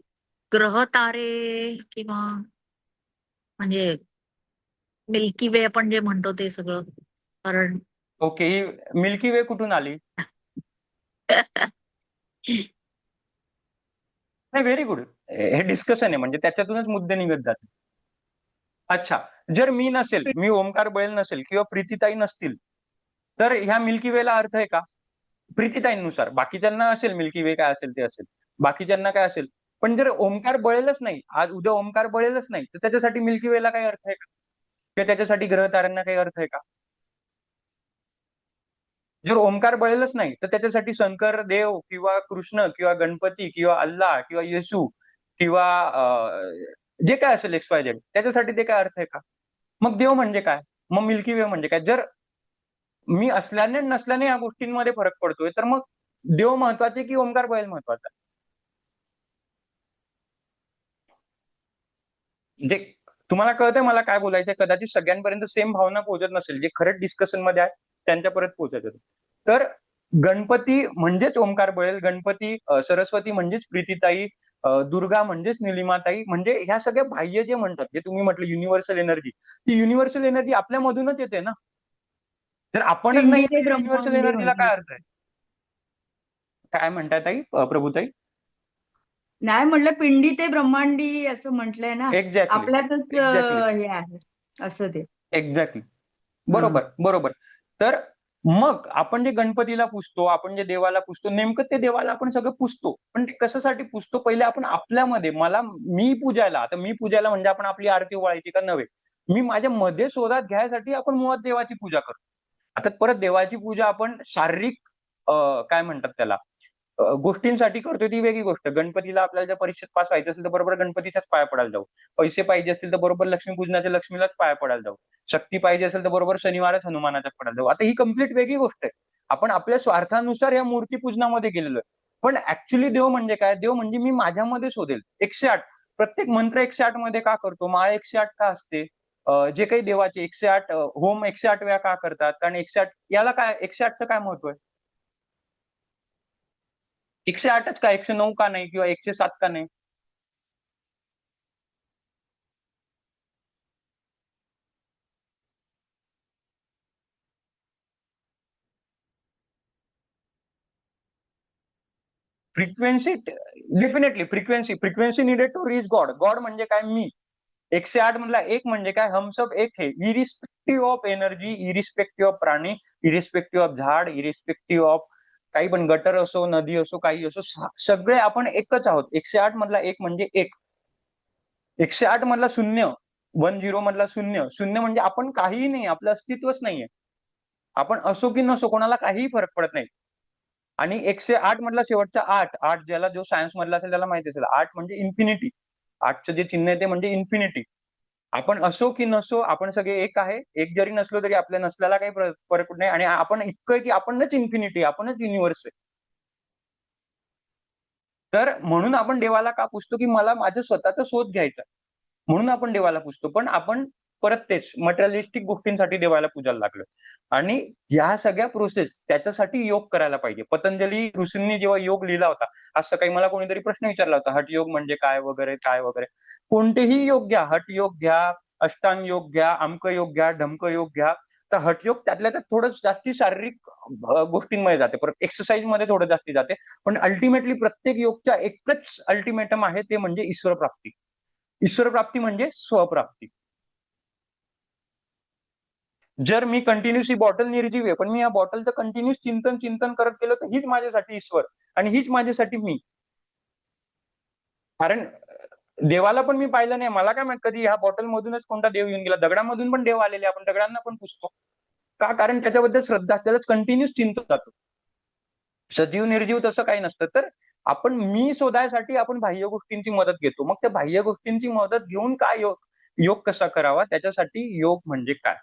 ग्रह तारे किंवा म्हणजे मिल्की वे आपण जे म्हणतो ते सगळं. कारण ओके, ही मिल्की वे कुठून आली? नाही, व्हेरी गुड. हे डिस्कशन आहे म्हणजे त्याच्यातूनच मुद्दे निघत जातात. अच्छा, जर मी नसेल, मी ओमकार बळेल नसेल किंवा प्रीतीताई नसतील तर ह्या मिल्की वेला अर्थ आहे का? प्रीतीताईंनुसार. बाकीच्यांना असेल मिल्की वे काय असेल ते असेल, बाकीच्यांना काय असेल. पण जर ओमकार बळेलच नाही, आज उद्या ओमकार बळेलच नाही, तर त्याच्यासाठी मिल्की वेला काही अर्थ आहे का? किंवा त्याच्यासाठी ग्रह ताऱ्यांना काही अर्थ आहे का? जर ओमकार बळेलच नाही तर त्याच्यासाठी शंकर देव किंवा कृष्ण किंवा गणपती किंवा अल्लाह किंवा येशू किंवा जे काय असेल एक्स वाय झेड, त्याच्यासाठी ते काय अर्थ आहे का? मग देव म्हणजे काय? मग मिल्की वे म्हणजे काय? जर मी असल्याने नसल्याने या गोष्टींमध्ये फरक पडतोय तर मग देव महत्वाचे की ओंकार बळेल महत्वाचा? म्हणजे तुम्हाला कळतंय मला काय बोलायचंय? कदाचित सगळ्यांपर्यंत सेम भावना पोहोचत नसेल, जे खरंच डिस्कशन मध्ये आहे त्यांच्यापर्यंत पोहोचायचं. तर गणपती म्हणजेच ओंकार बळेल, गणपती सरस्वती म्हणजेच प्रीतीताई, दुर्गा म्हणजेच निलिमाताई, म्हणजे ह्या सगळ्या बाह्य जे म्हणतात, जे तुम्ही म्हटलं युनिव्हर्सल एनर्जी, ती युनिव्हर्सल एनर्जी आपल्यामधूनच येते ना. जर आपणच पिंडी नाही ते तर युनिव्हर्सल ब्रह्मांडी एनर्जीला म्हटलं. काय अर्थ आहे? काय म्हणताय ताई, प्रभूताई? नाही म्हटलं पिंडी ते ब्रह्मांडी असं म्हटलंय ना. एक्झॅक्टली, आपल्यातच एक्झॅक्टली, हे आहे असं ते. एक्झॅक्टली. हं. बरोबर, बरोबर. तर मग आपण जे गणपतीला पुजतो, आपण जे देवाला पुजतो, नेमकं ते देवाला आपण सगळं पुजतो. पण ते कशासाठी पुजतो? पहिले आपण आपल्यामध्ये मी पूजायला, आता मी पूजायला म्हणजे आपण आपली आरती ओवाळायची का नव्हे. मी माझ्या मध्ये शोधात घ्यायसाठी आपण मुळात देवाची पूजा करतो. आता परत देवाची पूजा आपण शारीरिक काय म्हणतात त्याला, गोष्टींसाठी करतोय ती वेगळी गोष्ट. गणपतीला आपल्याला जर परीक्षेत पास व्हायचं असेल तर बरोबर गणपतीच्याच पाया पडायला जाऊ. पैसे पाहिजे असतील तर बरोबर लक्ष्मीपूजनाच्या लक्ष्मीलाच पाया पडायला जाऊ. शक्ती पाहिजे असेल तर बरोबर शनिवारच हनुमानाच्या पडायला जाऊ. आता ही कम्प्लीट वेगळी गोष्ट आहे. आपण आपल्या स्वार्थानुसार या मूर्ती पूजनामध्ये गेलेलो आहे. पण ऍक्च्युली देव म्हणजे काय? देव म्हणजे मी माझ्यामध्ये शोधेल. 108 प्रत्येक मंत्र 108 मध्ये का करतो? माळ 108 का असते? जे काही देवाचे 108 होम 108 वेळा का करतात? कारण 108 याला काय 108चं काय महत्व आहे? 108च का? 109 का नाही? किंवा 107 का नाही? Frequency definitely frequency needed to reach god. God म्हणजे काय? मी. 108 मधला एक म्हणजे काय? हम सब एक है. Irrespective of energy, irrespective of प्राणी, इरिस्पेक्टिव्ह ऑफ झाड, इरिस्पेक्टिव्ह ऑफ काही पण, गटर असो, नदी असो, काही असो, सगळे आपण एकच आहोत. 108 मधला एक म्हणजे एक. 108 मधला शून्य, 10 मधला शून्य, शून्य म्हणजे आपण काहीही नाही, आपलं अस्तित्वच नाहीये. आपण असो की नसो कोणाला काहीही फरक पडत नाही. आणि 108 मधला शेवटचा 8, 8 ज्याला जो सायन्स मधला असेल त्याला माहिती असेल, 8 म्हणजे इन्फिनिटी. 8चं जे चिन्ह आहे ते म्हणजे इन्फिनिटी. आपण असो की नसो आपण सगळे एक आहे. एक जरी नसलो तरी आपल्या नसल्याला काही फरक पडत नाही. आणि आपण इतकं आहे की आपणच इन्फिनिटी, आपणच युनिव्हर्स आहे. तर म्हणून आपण देवाला का पुजतो? की मला माझं स्वतःचा शोध घ्यायचा. म्हणून आपण देवाला पुजतो. पण आपण परत तेच मटेरियलिस्टिक गोष्टींसाठी देवाला पूजायला लागलो. आणि या सगळ्या प्रोसेस त्याच्यासाठी योग करायला पाहिजे. पतंजली ऋषींनी जेव्हा योग लिहिला होता, आज सकाळी मला कोणीतरी प्रश्न विचारला होता, हठयोग म्हणजे काय वगैरे काय वगैरे. कोणतेही योग घ्या, हठयोग घ्या, अष्टांग योग घ्या, अमक योग घ्या, ढमक योग घ्या. तर हठयोग त्यातल्या त्यात थोडं जास्ती शारीरिक गोष्टींमध्ये जाते, परत एक्सरसाइज मध्ये थोडं जास्ती जाते. पण अल्टिमेटली प्रत्येक योगच्या एकच अल्टिमेटम आहे, ते म्हणजे ईश्वर प्राप्ती. ईश्वर प्राप्ती म्हणजे स्वप्राप्ती. जर मी कंटिन्युअस ही बॉटल निर्जीव आहे, पण मी या बॉटलचं कंटिन्युअस चिंतन करत गेलो तर हीच माझ्यासाठी ईश्वर आणि हीच माझ्यासाठी मी. कारण देवाला पण मी पाहिलं नाही. मला काय माहित कधी ह्या बॉटल मधूनच कोणता देव येऊन गेला. दगडामधून पण देव आलेले, आपण दगडांना पण पुजतो का? कारण त्याच्याबद्दल श्रद्धा, त्यालाच कंटिन्युअस चिंतत जातो. सजीव निर्जीव तसं काही नसतं. तर आपण मी शोधायसाठी आपण बाह्य गोष्टींची मदत घेतो. मग त्या बाह्य गोष्टींची मदत घेऊन काय योग योग कसा करावा, त्याच्यासाठी योग म्हणजे काय?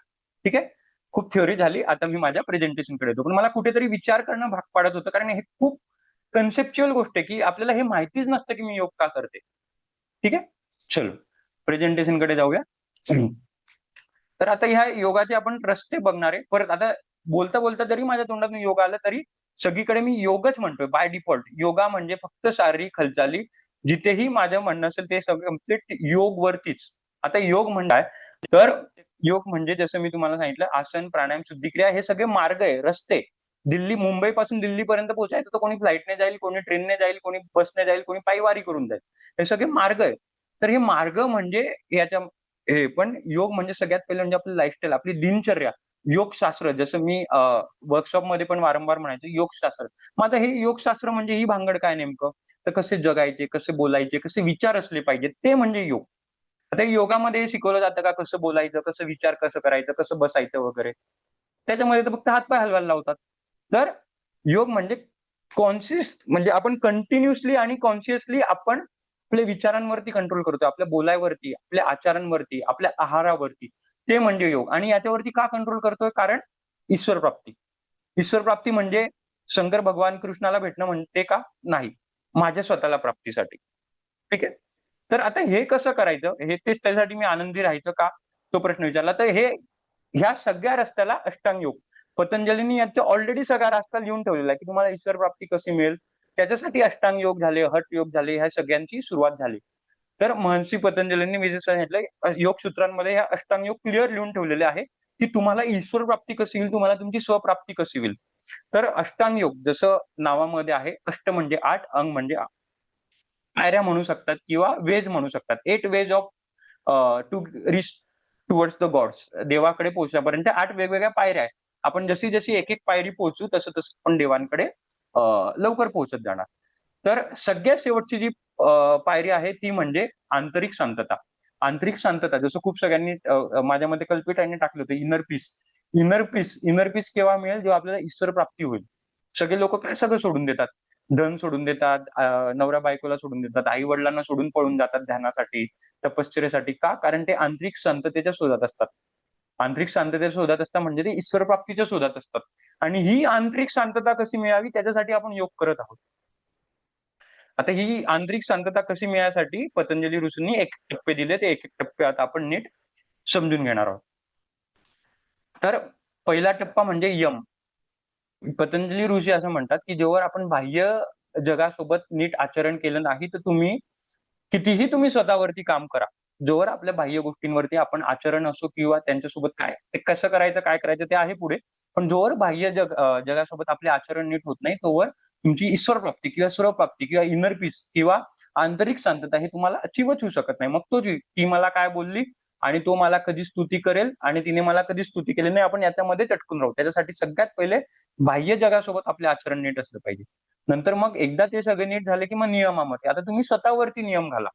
ठीक आहे. खूप थ्योरी झाली. आता मी माझ्या प्रेझेंटेशनकडे येतो. पण मला कुठेतरी विचार करणं भाग पाडत होतं, कारण हे खूप कन्सेप्च्युअल गोष्ट आहे की आपल्याला हे माहितीच नसतं की मी योग का करते. ठीक आहे. चलो प्रेझेंटेशनकडे जाऊया. तर आता ह्या योगाचे आपण रस्ते बघणार आहे. परत आता बोलता बोलता जरी माझ्या तोंडातून योग आलं तरी सगळीकडे मी योगच म्हणतोय बाय डिफॉल्ट. योगा म्हणजे फक्त शारीरिक हालचाली. जिथेही माझं म्हणणं असेल ते सगळं कम्प्लीट योग वरतीच. आता योग म्हणजे काय? तर योग म्हणजे जसं मी तुम्हाला सांगितलं, आसन, प्राणायाम, शुद्धिक्रिया हे सगळे मार्ग आहे, रस्ते. मुंबई पासून दिल्लीपर्यंत पोहोचायचं तर कोणी फ्लाईटने जाईल, कोणी ट्रेनने जाईल, कोणी बसने जाईल, कोणी पायवारी करून जाईल. हे सगळे मार्ग आहे. तर हे मार्ग म्हणजे याच्या हे पण योग म्हणजे सगळ्यात पहिलं म्हणजे आपली लाईफस्टाईल, आपली दिनचर्या. योगशास्त्र जसं मी वर्कशॉपमध्ये पण वारंवार म्हणायचो योगशास्त्र. मग आता हे योगशास्त्र म्हणजे ही भांगड काय नेमकं? तर कसे जगायचे, कसे बोलायचे, कसे विचार असले पाहिजेत, ते म्हणजे योग. आता योगामध्ये हे शिकवलं जातं का कसं बोलायचं, कसं विचार कसं करायचं, कसं बसायचं वगैरे. त्याच्यामध्ये तर फक्त हातपाय हलवायला लावतात. तर योग म्हणजे म्हणजे आपण कंटिन्युअसली आणि कॉन्शियसली आपण आपल्या विचारांवरती कंट्रोल करतोय, आपल्या बोलायवरती, आपल्या आचारांवरती, आपल्या आहारावरती. ते म्हणजे योग. आणि याच्यावरती का कंट्रोल करतोय? कारण ईश्वर प्राप्ती. ईश्वर प्राप्ती म्हणजे शंकर भगवान कृष्णाला भेटणं म्हणते का? नाही. माझ्या स्वतःला प्राप्तीसाठी. ठीक आहे. तर आता हे कसं करायचं? हे तेच त्यासाठी मी आनंदी राहायचं का? तो प्रश्न विचारला. तर ह्या सगळ्या रस्त्याला अष्टांग योग. पतंजलींनी याचा ऑलरेडी सगळा रस्ता लिहून ठेवलेला आहे की तुम्हाला ईश्वर प्राप्ती कशी मिळेल, त्याच्यासाठी अष्टांग योग झाले, हठ योग झाले, ह्या सगळ्यांची सुरुवात झाली. तर महर्षी पतंजलींनी मी जे सांगितलं योग सूत्रांमध्ये ह्या अष्टांग योग क्लिअर लिहून ठेवलेले आहे की तुम्हाला ईश्वर प्राप्ती कशी होईल, तुम्हाला तुमची स्वप्राप्ती कशी होईल. तर अष्टांग योग जसं नावामध्ये आहे, अष्ट म्हणजे 8, अंग म्हणजे पायऱ्या म्हणू शकतात किंवा वेज म्हणू शकतात. 8 ways of to reach towards the gods. देवाकडे पोहोचण्यापर्यंत 8 वेगवेगळ्या पायऱ्या आहेत. आपण जशी जशी एक एक पायरी पोहोचू तसं तसं आपण देवांकडे लवकर पोहोचत जाणार. तर सगळ्यात शेवटची जी पायरी आहे ती म्हणजे आंतरिक शांतता. आंतरिक शांतता जसं खूप सगळ्यांनी माझ्या मते कल्पितांनी टाकलं होतं इनर पीस. इनर पीस केव्हा मिळेल, जेव्हा आपल्याला ईश्वर प्राप्ती होईल. सगळे लोक काय सगळं सोडून देतात, धन सोडून देतात, नवरा बायकोला सोडून देतात, आई वडिलांना सोडून पळून जातात ध्यानासाठी, तपश्चर्यासाठी. का? कारण ते आंतरिक शांततेच्या शोधात असतात. आंतरिक शांततेच्या शोधात असतात म्हणजे ते ईश्वर प्राप्तीच्या शोधात असतात. आणि ही आंतरिक शांतता कशी मिळावी त्याच्यासाठी आपण योग करत आहोत. आता ही आंतरिक शांतता कशी मिळायसाठी पतंजली ऋषींनी एक टप्पे दिले, ते एक एक टप्पे आता आपण नीट समजून घेणार आहोत. तर पहिला टप्पा म्हणजे यम. पतंजली ऋषी असं म्हणतात की जेव्हा आपण बाह्य जगासोबत नीट आचरण केलं नाही तर कितीही तुम्ही स्वतःवरती काम करा, जोवर आपल्या बाह्य गोष्टींवरती आपण आचरण असो किंवा त्यांच्यासोबत काय ते कसं करायचं काय करायचं ते आहे पुढे, पण जोवर बाह्य जगासोबत आपले आचरण नीट होत नाही तोवर तुमची ईश्वर प्राप्ती किंवा स्वप्राप्ती किंवा इनर पीस किंवा आंतरिक शांतता हे तुम्हाला अचीवच होऊ शकत नाही. मग ती मला काय बोलली आणि तो मला कधी स्तुती करेल आणि तिने मला कधी स्तुती केली नाही, आपण याच्यामध्ये चटकून राहू. त्याच्यासाठी सगळ्यात पहिले बाह्य जगासोबत आपले आचरण नीट असलं पाहिजे. नंतर मग एकदा ते सगळे नीट झाले की मग नियमामध्ये आता तुम्ही स्वतःवरती नियम घाला.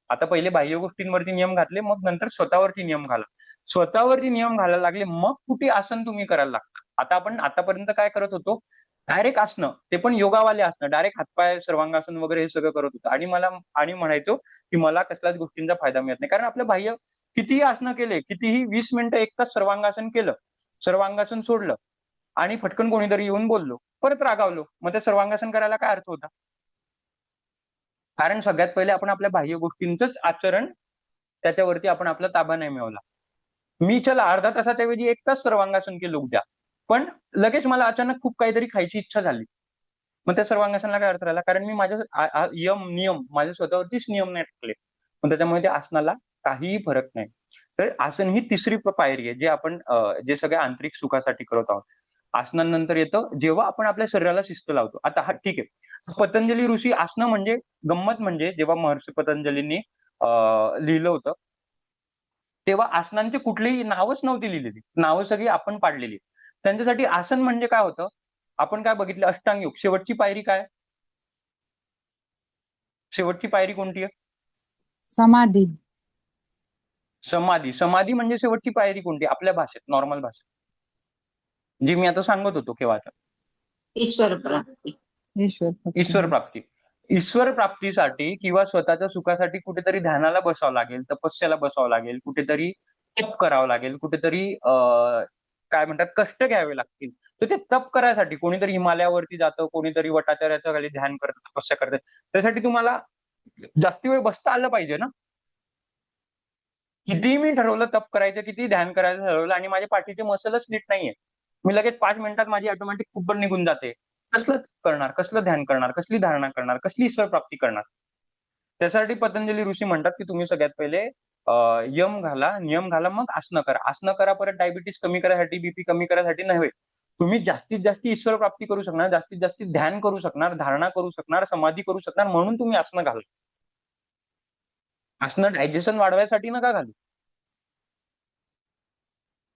आता पहिले बाह्य गोष्टींवरती नियम घातले, मग नंतर स्वतःवरती नियम घाला. स्वतःवरती नियम घालायला लागले मग कुठे आसन तुम्ही करायला लागता. आता आपण आतापर्यंत काय करत होतो, डायरेक्ट आसनं, ते पण योगावाले आसनं, डायरेक्ट हातपाय सर्वांगासन वगैरे हे सगळं करत होतो आणि म्हणायचो की मला कसल्याच गोष्टींचा फायदा मिळत नाही. कारण आपलं बाह्य कितीही आसनं केले, कितीही 20 मिनिटं 1 तास सर्वांगासन केलं, सर्वांगासन सोडलं आणि फटकन कोणीतरी येऊन बोललो, परत रागावलो, मग त्या सर्वांगासन करायला काय अर्थ होता? कारण सगळ्यात पहिले आपण आपल्या बाह्य गोष्टींचंच आचरण त्याच्यावरती आपण आपला ताबा नाही मिळवला. मी चला अर्धा तासाच्या ऐवजी 1 तास सर्वांगासन केलं उद्या, पण लगेच मला अचानक खूप काहीतरी खायची इच्छा झाली. मग त्या सर्वांगासनाला काय अर्थ राहिला? कारण मी माझ्या नियम माझ्या स्वतःवरतीच नियम नाही टाकले. पण त्याच्यामुळे त्या आसनाला काहीही फरक नाही. तर आसन ही तिसरी पायरी आहे, जे आपण जे सगळ्या आंतरिक सुखासाठी करत आहोत. आसनानंतर येतं जेव्हा आपण आपल्या शरीराला शिस्त लावतो. आता हा ठीक आहे. पतंजली ऋषी आसनं म्हणजे गंमत म्हणजे जेव्हा महर्षी पतंजलींनी लिहिलं होतं, तेव्हा आसनांची कुठलीही नावच नव्हती लिहिलेली. नावं सगळी आपण पाडलेली. त्यांच्यासाठी आसन म्हणजे काय होतं? आपण काय बघितलं अष्टांग योग. शेवटची पायरी काय? शेवटची पायरी कोणती आहे? समाधी. समाधी. समाधी म्हणजे शेवटची पायरी कोणती? आपल्या भाषेत, नॉर्मल भाषेत. जी मी आता सांगत होतो केव्हाचा. ईश्वर प्राप्ती. ईश्वर प्राप्ती. ईश्वर प्राप्तीसाठी किंवा स्वतःच्या सुखासाठी कुठेतरी ध्यानाला बसावं लागेल, तपस्याला बसावं लागेल, कुठेतरी तप करावं लागेल, कुठेतरी काय म्हणतात कष्ट घ्यावे लागतील. तर ते तप करायसाठी कोणीतरी हिमालयावरती जातं, कोणीतरी वटाच्याच्या खाली ध्यान करतं, तपस्या करतं. त्यासाठी तुम्हाला जास्ती वेळ बसता आलं पाहिजे ना. कितीही मी ठरवलं तप करायचं, कितीही ध्यान करायचं ठरवलं आणि माझ्या पाठीचे मसलच नीट नाहीये. मी लगेच 5 मिनिटात माझी ऑटोमॅटिक कुब्बड निघून जाते. कसलं करणार, कसलं ध्यान करणार, कसली धारणा करणार, कसली ईश्वर प्राप्ती करणार? त्यासाठी पतंजली ऋषी म्हणतात की तुम्ही सगळ्यात पहिले यम घाला, नियम घाला, मग आसनं करा. आसनं करा परत डायबिटीस कमी करायसाठी, बीपी कमी करायसाठी नव्हे. तुम्ही जास्तीत जास्त ईश्वर प्राप्ती करू शकणार, जास्तीत जास्त ध्यान करू शकणार, धारणा करू शकणार, समाधी करू शकणार म्हणून तुम्ही आसनं घाला. आसनं डायजेशन वाढवायसाठी नका घालू.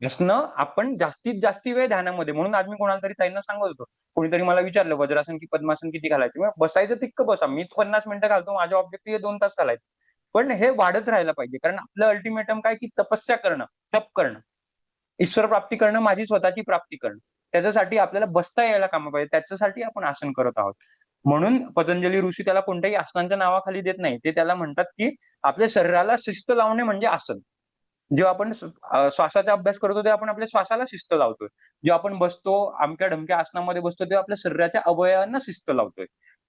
आसनं आपण जास्तीत जास्त वेळ ध्यानामध्ये, म्हणून आज मी कोणाला तरी ताईंना सांगत होतो. कोणीतरी मला विचारलं वज्रासन की पद्मासन किती घालायचे? मग बसायचं तितकं बसा. मी 50 मिनिटं घालतो. माझं ऑब्जेक्टिव्ह 2 तास घालायचं. पण हे वाढत राहायला पाहिजे. कारण आपलं अल्टिमेटम काय की तपस्या करणं, तप करणं, ईश्वर प्राप्ती करणं, माझी स्वतःची प्राप्ती करणं. त्याच्यासाठी आपल्याला बसता यायला कामं पाहिजे. त्याच्यासाठी आपण आसन करत आहोत. म्हणून पतंजली ऋषी त्याला कोणत्याही आसनांच्या नावाखाली देत नाही. ते त्याला म्हणतात की आपल्या शरीराला शिस्त लावणे म्हणजे आसन. जेव्हा आपण श्वासाचा अभ्यास करतो तेव्हा आपण आपल्या श्वासाला शिस्त लावतोय. जेव्हा आपण बसतो, अमक्या ढमक्या आसनामध्ये बसतो तेव्हा आपल्या शरीराच्या अवयवांना शिस्त लावतोय.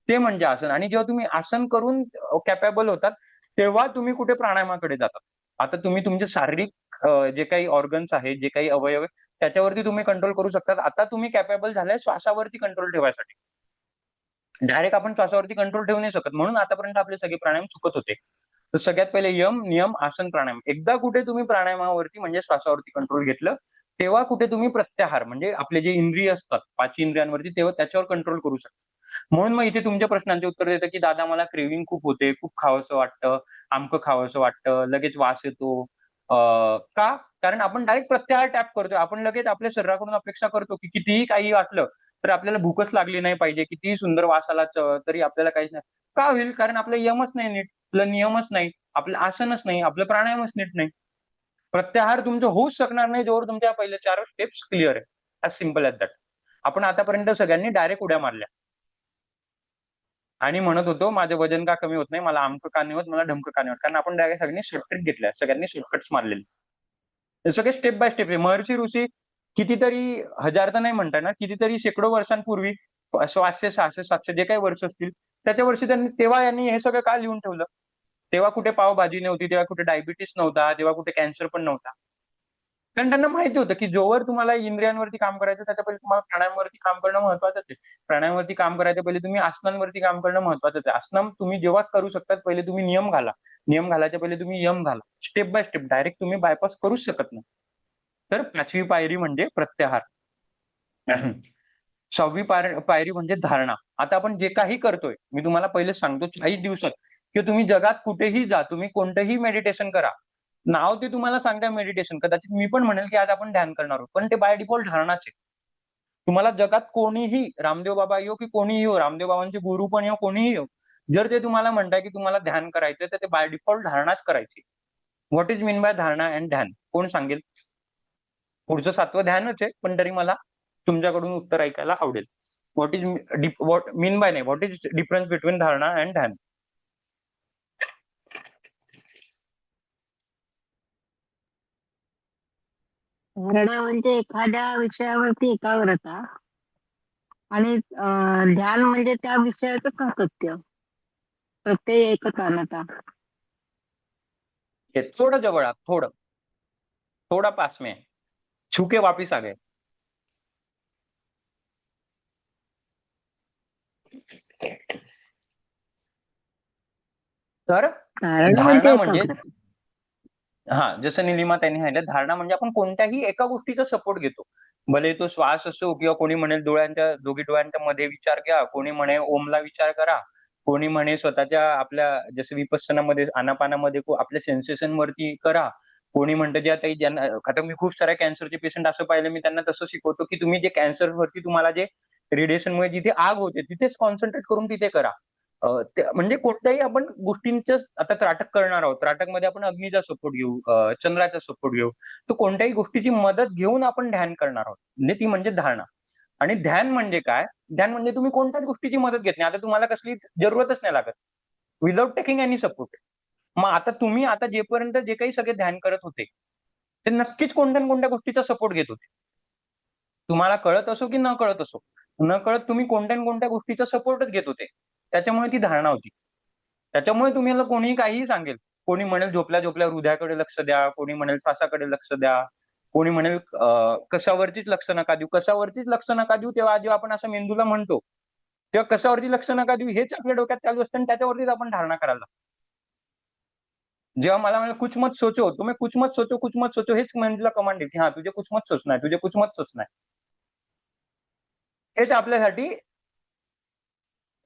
ते म्हणजे आसन. आणि जेव्हा तुम्ही आसन करून कॅपेबल होतात, तेव्हा तुम्ही कुठे प्राणायामाकडे जातात. आता तुम्ही तुमचे शारीरिक जे काही ऑर्गन्स आहेत, जे काही अवयव आहेत, त्याच्यावरती तुम्ही कंट्रोल करू शकतात. आता तुम्ही कॅपेबल झालाय श्वासावरती कंट्रोल ठेवायसाठी. डायरेक्ट आपण श्वासावरती कंट्रोल ठेवू नाही शकत, म्हणून आतापर्यंत आपले सगळे प्राणायाम चुकत होते. तर सगळ्यात पहिले यम, नियम, आसन, प्राणायाम. एकदा कुठे तुम्ही प्राणायामावरती म्हणजे श्वासावरती कंट्रोल घेतलं, तेव्हा कुठे तुम्ही प्रत्याहार म्हणजे आपले जे इंद्रिय असतात, 5 इंद्रियांवरती, तेव्हा त्याच्यावर कंट्रोल करू शकता. म्हणून मग इथे तुमच्या प्रश्नांचे उत्तर देतं, की दादा मला क्रेव्हिंग खूप होते, खूप खावंसं वाटतं, अमकं खावंसं वाटतं, लगेच वास येतो. का? कारण आपण डायरेक्ट प्रत्याहार टॅप करतोय. आपण लगेच आपल्या शरीराकडून अपेक्षा करतो, की कितीही काही वाटलं, तर आपल्याला भूकच लागली नाही पाहिजे. कितीही सुंदर वास आला तरी आपल्याला काहीच नाही. का होईल? कारण आपला यमच नाही नीट, आपलं नियमच नाही, आपलं आसनच नाही, आपलं प्राणायामच नीट नाही. प्रत्याहार तुमचं होऊच शकणार नाही जोवर तुमच्या पहिल्या 4 स्टेप्स क्लिअर आहे. As simple as that. आपण आतापर्यंत सगळ्यांनी डायरेक्ट उड्या मारल्या आणि म्हणत होतो, "माझं वजन का कमी होत नाही? मला अमकं का नाही होत? मला ढमकं का नाही होत?" कारण आपण डायरेक्ट सगळ्यांनी शॉर्टकट घेतल्या. सगळ्यांनी शॉर्टकट्स मारलेले. हे सगळे स्टेप बाय स्टेप आहे. महर्षी ऋषी कितीतरी हजार तर नाही म्हणता येणार, कितीतरी शेकडो वर्षांपूर्वी 500, 600, 700 जे काही वर्ष असतील, त्याच्या वर्षी तेव्हा यांनी हे सगळं का लिहून ठेवलं? तेव्हा कुठे पावभाजी नव्हती, तेव्हा कुठे डायबिटीज नव्हता, तेव्हा कुठे कॅन्सर पण नव्हता. कारण त्यांना माहिती होतं, की जोवर तुम्हाला इंद्रियांवरती काम करायचं त्याच्या पहिले तुम्हाला प्राणायामवरती काम करणं महत्वाचंच आहे. प्राणायामवरती काम करायच्या पहिले तुम्ही आसनांवरती काम करणं महत्वाचंच आहे. आसन तुम्ही जेव्हा करू शकतात पहिले तुम्ही नियम घाला. नियम घालायच्या पहिले तुम्ही यम घाला. स्टेप बाय स्टेप डायरेक्ट तुम्ही बायपास करूच शकत नाही. तर 5वी पायरी म्हणजे प्रत्याहार. 6वी पायरी म्हणजे धारणा. आता आपण जे काही करतोय, मी तुम्हाला पहिलेच सांगतो 40 दिवसात किंवा तुम्ही जगात कुठेही जा, तुम्ही कोणतंही मेडिटेशन करा. नाव ते तुम्हाला सांगताय मेडिटेशन. कदाचित मी पण म्हणेल, की आज आपण ध्यान करणार आहोत. पण ते बाय डिफॉल्ट धारणाच आहे. तुम्हाला जगात कोणीही रामदेव बाबा येवो, की कोणीही येवो, रामदेव बाबांचे गुरु पण येवो, कोणीही येवो. जर ते तुम्हाला म्हणताय, की तुम्हाला ध्यान करायचंय, तर ते बाय डिफॉल्ट धारणाच करायची. व्हॉट इज मीन बाय धारणा अँड ध्यान? कोण सांगेल? पुढचं 7वं ध्यानच आहे, पण तरी मला तुमच्याकडून उत्तर ऐकायला आवडेल. What is what mean by नाही, व्हॉट इज डिफरन्स बिटवीन धारणा अँड ध्यान? धारणा म्हणजे एखाद्या विषयावरती एकाग्रता आणि ध्यान म्हणजे त्या विषयाचं सातत्य, प्रत्यय एकतानता. हे थोडं जवळ आ, थोडं, थोडा पास में है. छू के वापिस आ गए. तर धारणा म्हणजे धारणा म्हणजे एकाग्रता. जसं निलिमा त्यांनी सांगितलं, धारणा म्हणजे आपण कोणत्याही एका गोष्टीचा सपोर्ट घेतो. भले तो श्वास असो किंवा कोणी म्हणेल दोघी डोळ्यांच्या मध्ये विचार घ्या, कोणी म्हणे ओमला विचार करा, कोणी म्हणे स्वतःच्या आपल्या जसं विपස්සनामध्ये आनापानामध्ये आपल्या सेन्सेशन वरती करा. कोणी म्हणतं ज्या काही ज्यांना आता मी खूप साऱ्या कॅन्सरचे पेशंट असं पाहिलं, मी त्यांना तसं शिकवतो, की तुम्ही जे कॅन्सरवरती तुम्हाला जे रेडिएशनमुळे जिथे आग होते तिथेच कॉन्सन्ट्रेट करून तिथे करा. म्हणजे कोणत्याही आपण गोष्टींचं आता त्राटक करणार आहोत. त्राटकमध्ये आपण अग्नीचा सपोर्ट घेऊ, चंद्राचा सपोर्ट घेऊ. तर कोणत्याही गोष्टीची मदत घेऊन आपण ध्यान करणार आहोत. म्हणजे ती म्हणजे धारणा. आणि ध्यान म्हणजे काय? ध्यान म्हणजे तुम्ही कोणत्याच गोष्टीची मदत घेत नाही. आता तुम्हाला कसली जरूरतच नाही लागत. Without taking any support. मग आता तुम्ही आता जेपर्यंत जे काही सगळे ध्यान करत होते, ते नक्कीच कोणत्या ना कोणत्या गोष्टीचा सपोर्ट घेत होते. तुम्हाला कळत असो की न कळत असो. न कळत तुम्ही कोणत्या ना कोणत्या गोष्टीचा सपोर्टच घेत होते. त्याच्यामुळे ती धारणा होती. त्याच्यामुळे तुम्हाला कोणीही काहीही सांगेल. कोणी म्हणेल झोपल्या-झोपल्या हृदयाकडे लक्ष द्या, कोणी म्हणेल श्वासाकडे लक्ष द्या, कोणी म्हणेल कशावरतीच लक्ष नका देऊ. कशावरतीच लक्ष नका देऊ तेव्हा जेव्हा आपण असं मेंदूला म्हणतो, तेव्हा कशावरती लक्ष नका देऊ हेच आपल्या डोक्यात चालू असतं आणि त्याच्यावरतीच आपण धारणा करायला लागतो. जेव्हा मला म्हणाल कुछ मत सोचो, तुम्ही कुछ मत सोचो, कुछ मत सोचो हेच मेंदूला कमांड आहे, की हां, तुझे कुछ मत सोचना है, तुझे कुछ मत सोचना है. हेच आपल्यासाठी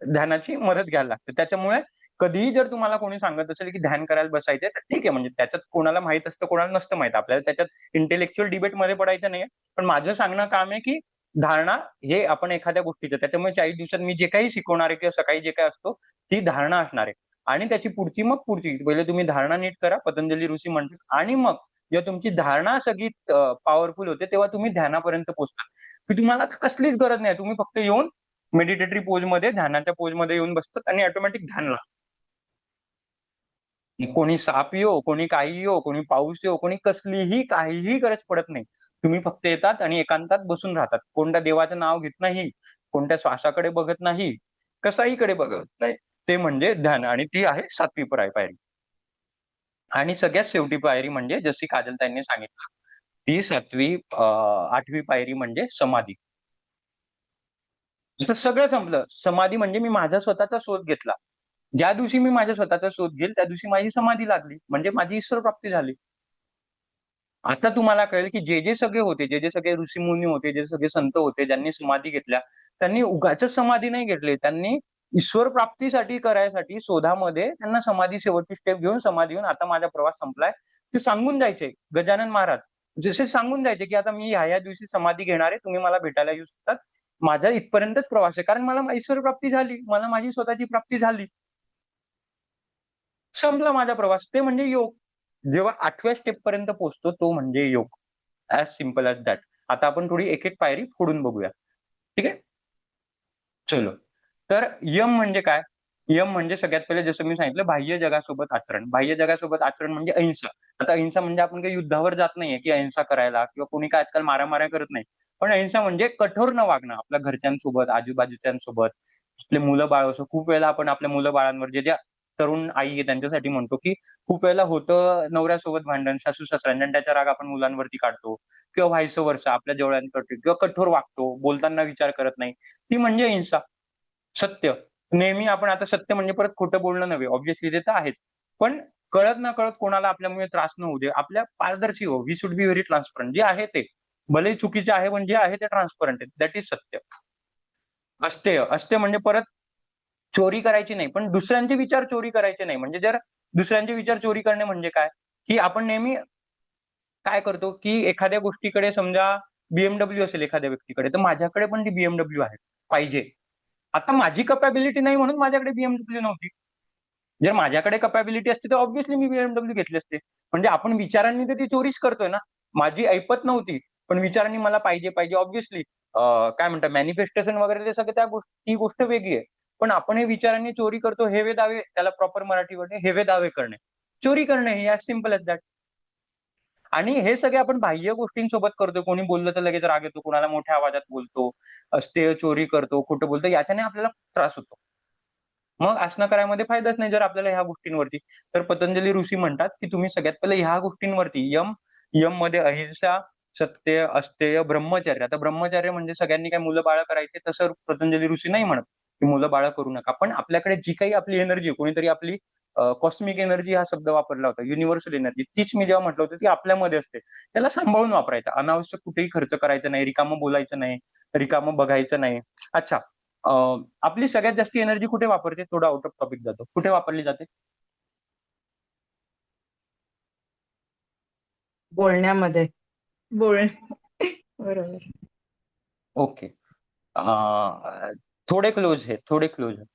ध्यानाची मदत घ्यायला लागते. त्याच्यामुळे कधीही जर तुम्हाला कोणी सांगत असेल, की ध्यान करायला बसायचंय, तर ठीक आहे म्हणजे त्याच्यात कोणाला माहीत असतं, कोणाला नसतं माहीत. आपल्याला त्याच्यात इंटेलेक्चुअल डिबेटमध्ये पडायचं नाहीये. पण माझं सांगणं काम आहे, की धारणा हे आपण एखाद्या गोष्टीचं त्याच्यामुळे 40 दिवसात मी जे काही शिकवणार आहे किंवा सकाळी जे काही असतो, ती धारणा असणार आहे. आणि त्याची पुढची मग पुढची. पहिले तुम्ही धारणा नीट करा, पतंजली ऋषी म्हणतात आणि मग जेव्हा तुमची धारणा सगळी पॉवरफुल होते, तेव्हा तुम्ही ध्यानापर्यंत पोहोचता. की तुम्हाला आता कसलीच गरज नाही. तुम्ही फक्त येऊन मेडिटेटरी पोजमध्ये, ध्यानाच्या पोजमध्ये येऊन बसतात आणि ऑटोमॅटिक ध्यान लागतं. कोणी साप येवो, कोणी काही येवो, कोणी पाऊस येवो, कोणी कसलीही काहीही गरज पडत नाही. तुम्ही फक्त येतात आणि एकांतात बसून राहतात. कोणत्या देवाचं नाव घेत नाही, कोणत्या श्वासाकडे बघत नाही, कशाहीकडे बघत नाही. ते म्हणजे ध्यान आणि ती आहे 7वी पायरी. आणि सगळ्यात शेवटी पायरी म्हणजे जशी काजलताईंनी सांगितलं, ती 8वी पायरी म्हणजे समाधी. तर सगळं संपलं. समाधी म्हणजे मी माझा स्वतःचा शोध घेतला. ज्या दिवशी मी माझ्या स्वतःचा शोध घेईल त्या दिवशी माझी समाधी लागली, म्हणजे माझी ईश्वर प्राप्ती झाली. आता तुम्हाला कळेल की जे जे सगळे होते, जे जे सगळे ऋषीमुनी होते, जे सगळे संत होते, ज्यांनी समाधी घेतल्या, त्यांनी उगाचच समाधी नाही घेतली. त्यांनी ईश्वर प्राप्तीसाठी करायसाठी शोधामध्ये त्यांना समाधी शेवटची स्टेप घेऊन समाधी घेऊन आता माझा प्रवास संपलाय ते सांगून जायचे. गजानन महाराज जसे सांगून जायचे की आता मी ह्या दिवशी समाधी घेणार आहे, तुम्ही मला भेटायला येऊ शकतात. माझा इथपर्यंतच प्रवास आहे, कारण मला ईश्वर प्राप्ती झाली, मला माझी स्वतःची प्राप्ती झाली. संपला माझा प्रवास. ते म्हणजे योग. जेव्हा 8व्या स्टेप पर्यंत पोहोचतो तो म्हणजे योग. As simple as that. आता आपण थोडी एक एक पायरी फोडून बघूया. ठीक आहे, चलो. तर यम म्हणजे काय? यम म्हणजे सगळ्यात पहिले जसं मी सांगितलं, बाह्य जगासोबत आचरण. बाह्य जगासोबत आचरण म्हणजे अहिंसा. आता अहिंसा म्हणजे आपण काही युद्धावर जात नाहीये की अहिंसा करायला, किंवा कोणी काय आजकाल मारामाऱ्या करत नाही. पण अहिंसा म्हणजे कठोर न वागणं आपल्या घरच्यांसोबत, आजूबाजूच्यांसोबत, आपले मुलं बाळ असो. खूप वेळेला आपण आपल्या मुलं बाळांवर, जे ज्या तरुण आई आहे त्यांच्यासाठी म्हणतो की खूप वेळेला होतं नवऱ्यासोबत भांडण, सासू सासऱ्यांना, आणि त्याचा राग आपण मुलांवरती काढतो, किंवा व्हायस वर्सा आपल्या जवळ्यांकडे, किंवा कठोर वागतो, बोलताना विचार करत नाही. ती म्हणजे हिंसा. सत्य नेहमी आपण, आता सत्य म्हणजे परत खोटं बोलणं नव्हे, ऑब्व्हियसली ते तर आहेच, पण कळत ना कळत कोणाला आपल्यामुळे त्रास न होऊ दे, आपल्या पारदर्शी हो. We should be very transparent. जे आहे ते भले चुकीचे आहे, पण जे आहे ते ट्रान्सपरंट आहे. दॅट इज सत्य. अस्तेय, अस्तेय म्हणजे परत चोरी करायची नाही, पण दुसऱ्यांचे विचार चोरी करायचे नाही. म्हणजे जर दुसऱ्यांचे विचार चोरी करणे म्हणजे काय, की आपण नेहमी काय करतो की एखाद्या गोष्टीकडे, समजा बीएमडब्ल्यू असेल एखाद्या व्यक्तीकडे, तर माझ्याकडे पण ती बीएमडब्ल्यू आहे पाहिजे. आता माझी कपॅबिलिटी नाही म्हणून माझ्याकडे बीएमडब्ल्यू नव्हती. जर माझ्याकडे कपॅबिलिटी असती तर ऑब्व्हियसली मी बीएमडब्ल्यू घेतली असते. म्हणजे आपण विचारांनी तर ती चोरीच करतोय ना. माझी ऐपत नव्हती, पण विचारांनी मला पाहिजे पाहिजे, ऑब्व्हियसली काय म्हणतात मॅनिफेस्टेशन वगैरे, ते सगळं ती गोष्ट वेगळी आहे. पण आपण हे विचारांनी चोरी करतो, हेवे दावे, त्याला प्रॉपर मराठीमध्ये हेवे दावे करणे, चोरी करणे, हे ॲज सिम्पल एज दॅट. आणि हे सगळे आपण बाह्य गोष्टींसोबत करतो. कोणी बोललं तर लगेच राग येतो, कोणाला मोठ्या आवाजात बोलतो, अस्तेय चोरी करतो, खोटं बोलतो, याच्याने आपल्याला त्रास होतो. मग आसनं करायमध्ये फायदाच नाही जर आपल्याला ह्या गोष्टींवरती. तर पतंजली ऋषी म्हणतात की तुम्ही सगळ्यात पहिले ह्या गोष्टींवरती, यम मध्ये अहिंसा, सत्य, अस्तेय, ब्रह्मचर्य. आता ब्रह्मचर्य म्हणजे सगळ्यांनी काय मुलं बाळ करायचे, तसं पतंजली ऋषी नाही म्हणत की मुलं बाळ करू नका. पण आपल्याकडे जी काही आपली एनर्जी, कोणीतरी आपली कॉस्मिक एनर्जी हा शब्द वापरला होता, युनिव्हर्सल एनर्जी, तीच मी जेव्हा म्हटलं होतं ती आपल्यामध्ये असते. त्याला सांभाळून वापरायचं, अनावश्यक कुठेही खर्च करायचा नाही, रिकामं बोलायचं नाही, रिकामं बघायचं नाही. अच्छा, आपली सगळ्यात जास्त एनर्जी कुठे वापरते, थोडं आउट ऑफ टॉपिक जातो, कुठे वापरली जाते? बोलण्यामध्ये. बोल बरोबर. ओके, थोडे क्लोज आहे, थोडे क्लोज आहे.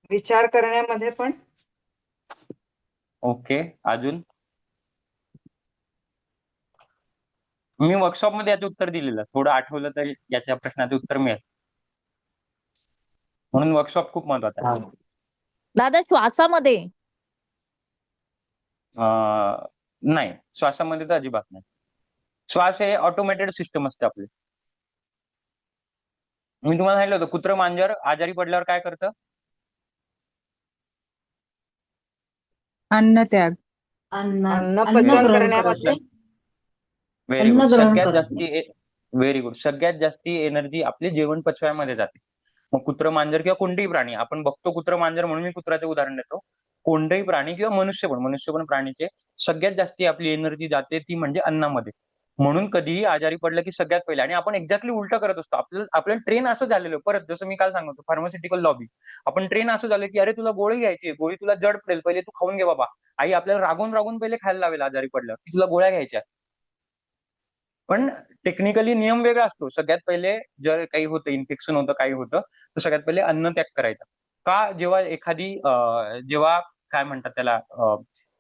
विचार करण्यामध्ये पण. ओके, अजून? मी वर्कशॉपमध्ये याचं उत्तर दिलेलं, थोडं आठवलं तर याच्या प्रश्नाचं उत्तर मिळेल. म्हणून वर्कशॉप खूप महत्वाचा आहे. दादा श्वासामध्ये. नाही, श्वासामध्ये तर अजिबात नाही. श्वास हे ऑटोमेटेड सिस्टम असते आपली. मी तुम्हाला सांगितलं होतं, कुत्रं मांजर आजारी पडल्यावर काय करतं? अन्नत्याग. अन्न पचन करण्यामध्ये. Very good. सगळ्यात जास्ती, व्हेरी गुड, सगळ्यात जास्ती एनर्जी आपली जेवण पचवायमध्ये जाते. मग कुत्रं मांजर किंवा कोणतेही प्राणी, आपण बघतो कुत्रं मांजर म्हणून मी कुत्र्याचं उदाहरण देतो, कोणतेही प्राणी किंवा मनुष्य पण प्राणीचे सगळ्यात जास्ती आपली एनर्जी जाते ती म्हणजे अन्नामध्ये. म्हणून कधीही आजारी पडलं की सगळ्यात पहिले, आणि आपण एक्झॅक्टली उलटं करत असतो. आपल्याला ट्रेन असं झालेलं, परत जसं मी काल सांगतो फार्मास्युटिकल लॉबी, आपण ट्रेन असं झालं की अरे तुला गोळी घ्यायची, गोळी तुला जड पडेल, पहिले तू खाऊन घे बाबा. आई आपल्याला रागून रागून पहिले खायला लावेल आजारी पडलं की तुला गोळ्या घ्यायच्या. पण टेक्निकली नियम वेगळा असतो. सगळ्यात पहिले जर काही होतं, इन्फेक्शन होतं, काही होतं, तर सगळ्यात पहिले अन्न त्याग करायचा. का? जेव्हा एखादी जेव्हा काय म्हणतात त्याला,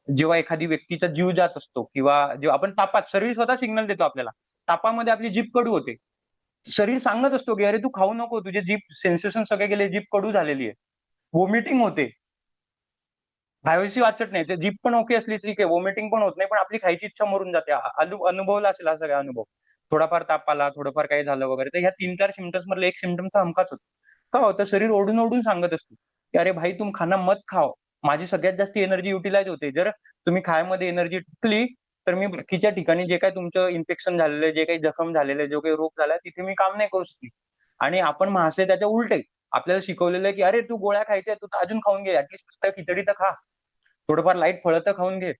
जेव्हा एखादी व्यक्तीचा जीव जात असतो, किंवा जेव्हा आपण तापात, शरीर स्वतः सिग्नल देतो आपल्याला, तापामध्ये आपली जीभ कडू होते, शरीर सांगत असतो की अरे तू खाऊ नको, तुझे जीभ सेन्सेशन सगळे गेले, जीभ कडू झालेली आहे, वॉमिटिंग होते, प्रायव्हसी वाचत नाही, ते जीभ पण ओके असली ठीक आहे, वॉमिटिंग पण होत नाही, पण आपली खायची इच्छा मरून जाते. अनुभवला असेल हा सगळा अनुभव. थोडाफार ताप आला, थोडंफार काही झालं वगैरे, तर ह्या 3-4 सिम्पटम्स मधलं एक सिम्पटम तर हमखाच होतो. का होतं? शरीर ओढून ओढून सांगत असतो की अरे भाई तुम खाना मत खाओ, माझी सगळ्यात जास्त एनर्जी युटिलाइज होते. जर तुम्ही खायमध्ये एनर्जी टाकली तर मी बाकीच्या ठिकाणी जे काही तुमचं इन्फेक्शन झालेलं, जे काही जखम झालेलं, जो काही रोग झाला, तिथे मी काम नाही करू शकली. आणि आपण महाशय त्याच्या उलटे आपल्याला शिकवलेलं आहे की अरे तू गोळ्या खायच्या तू तर अजून खाऊन घे, ऍटलीस्ट खिचडी तर खा, थोडंफार लाईट फळं तर खाऊन घे.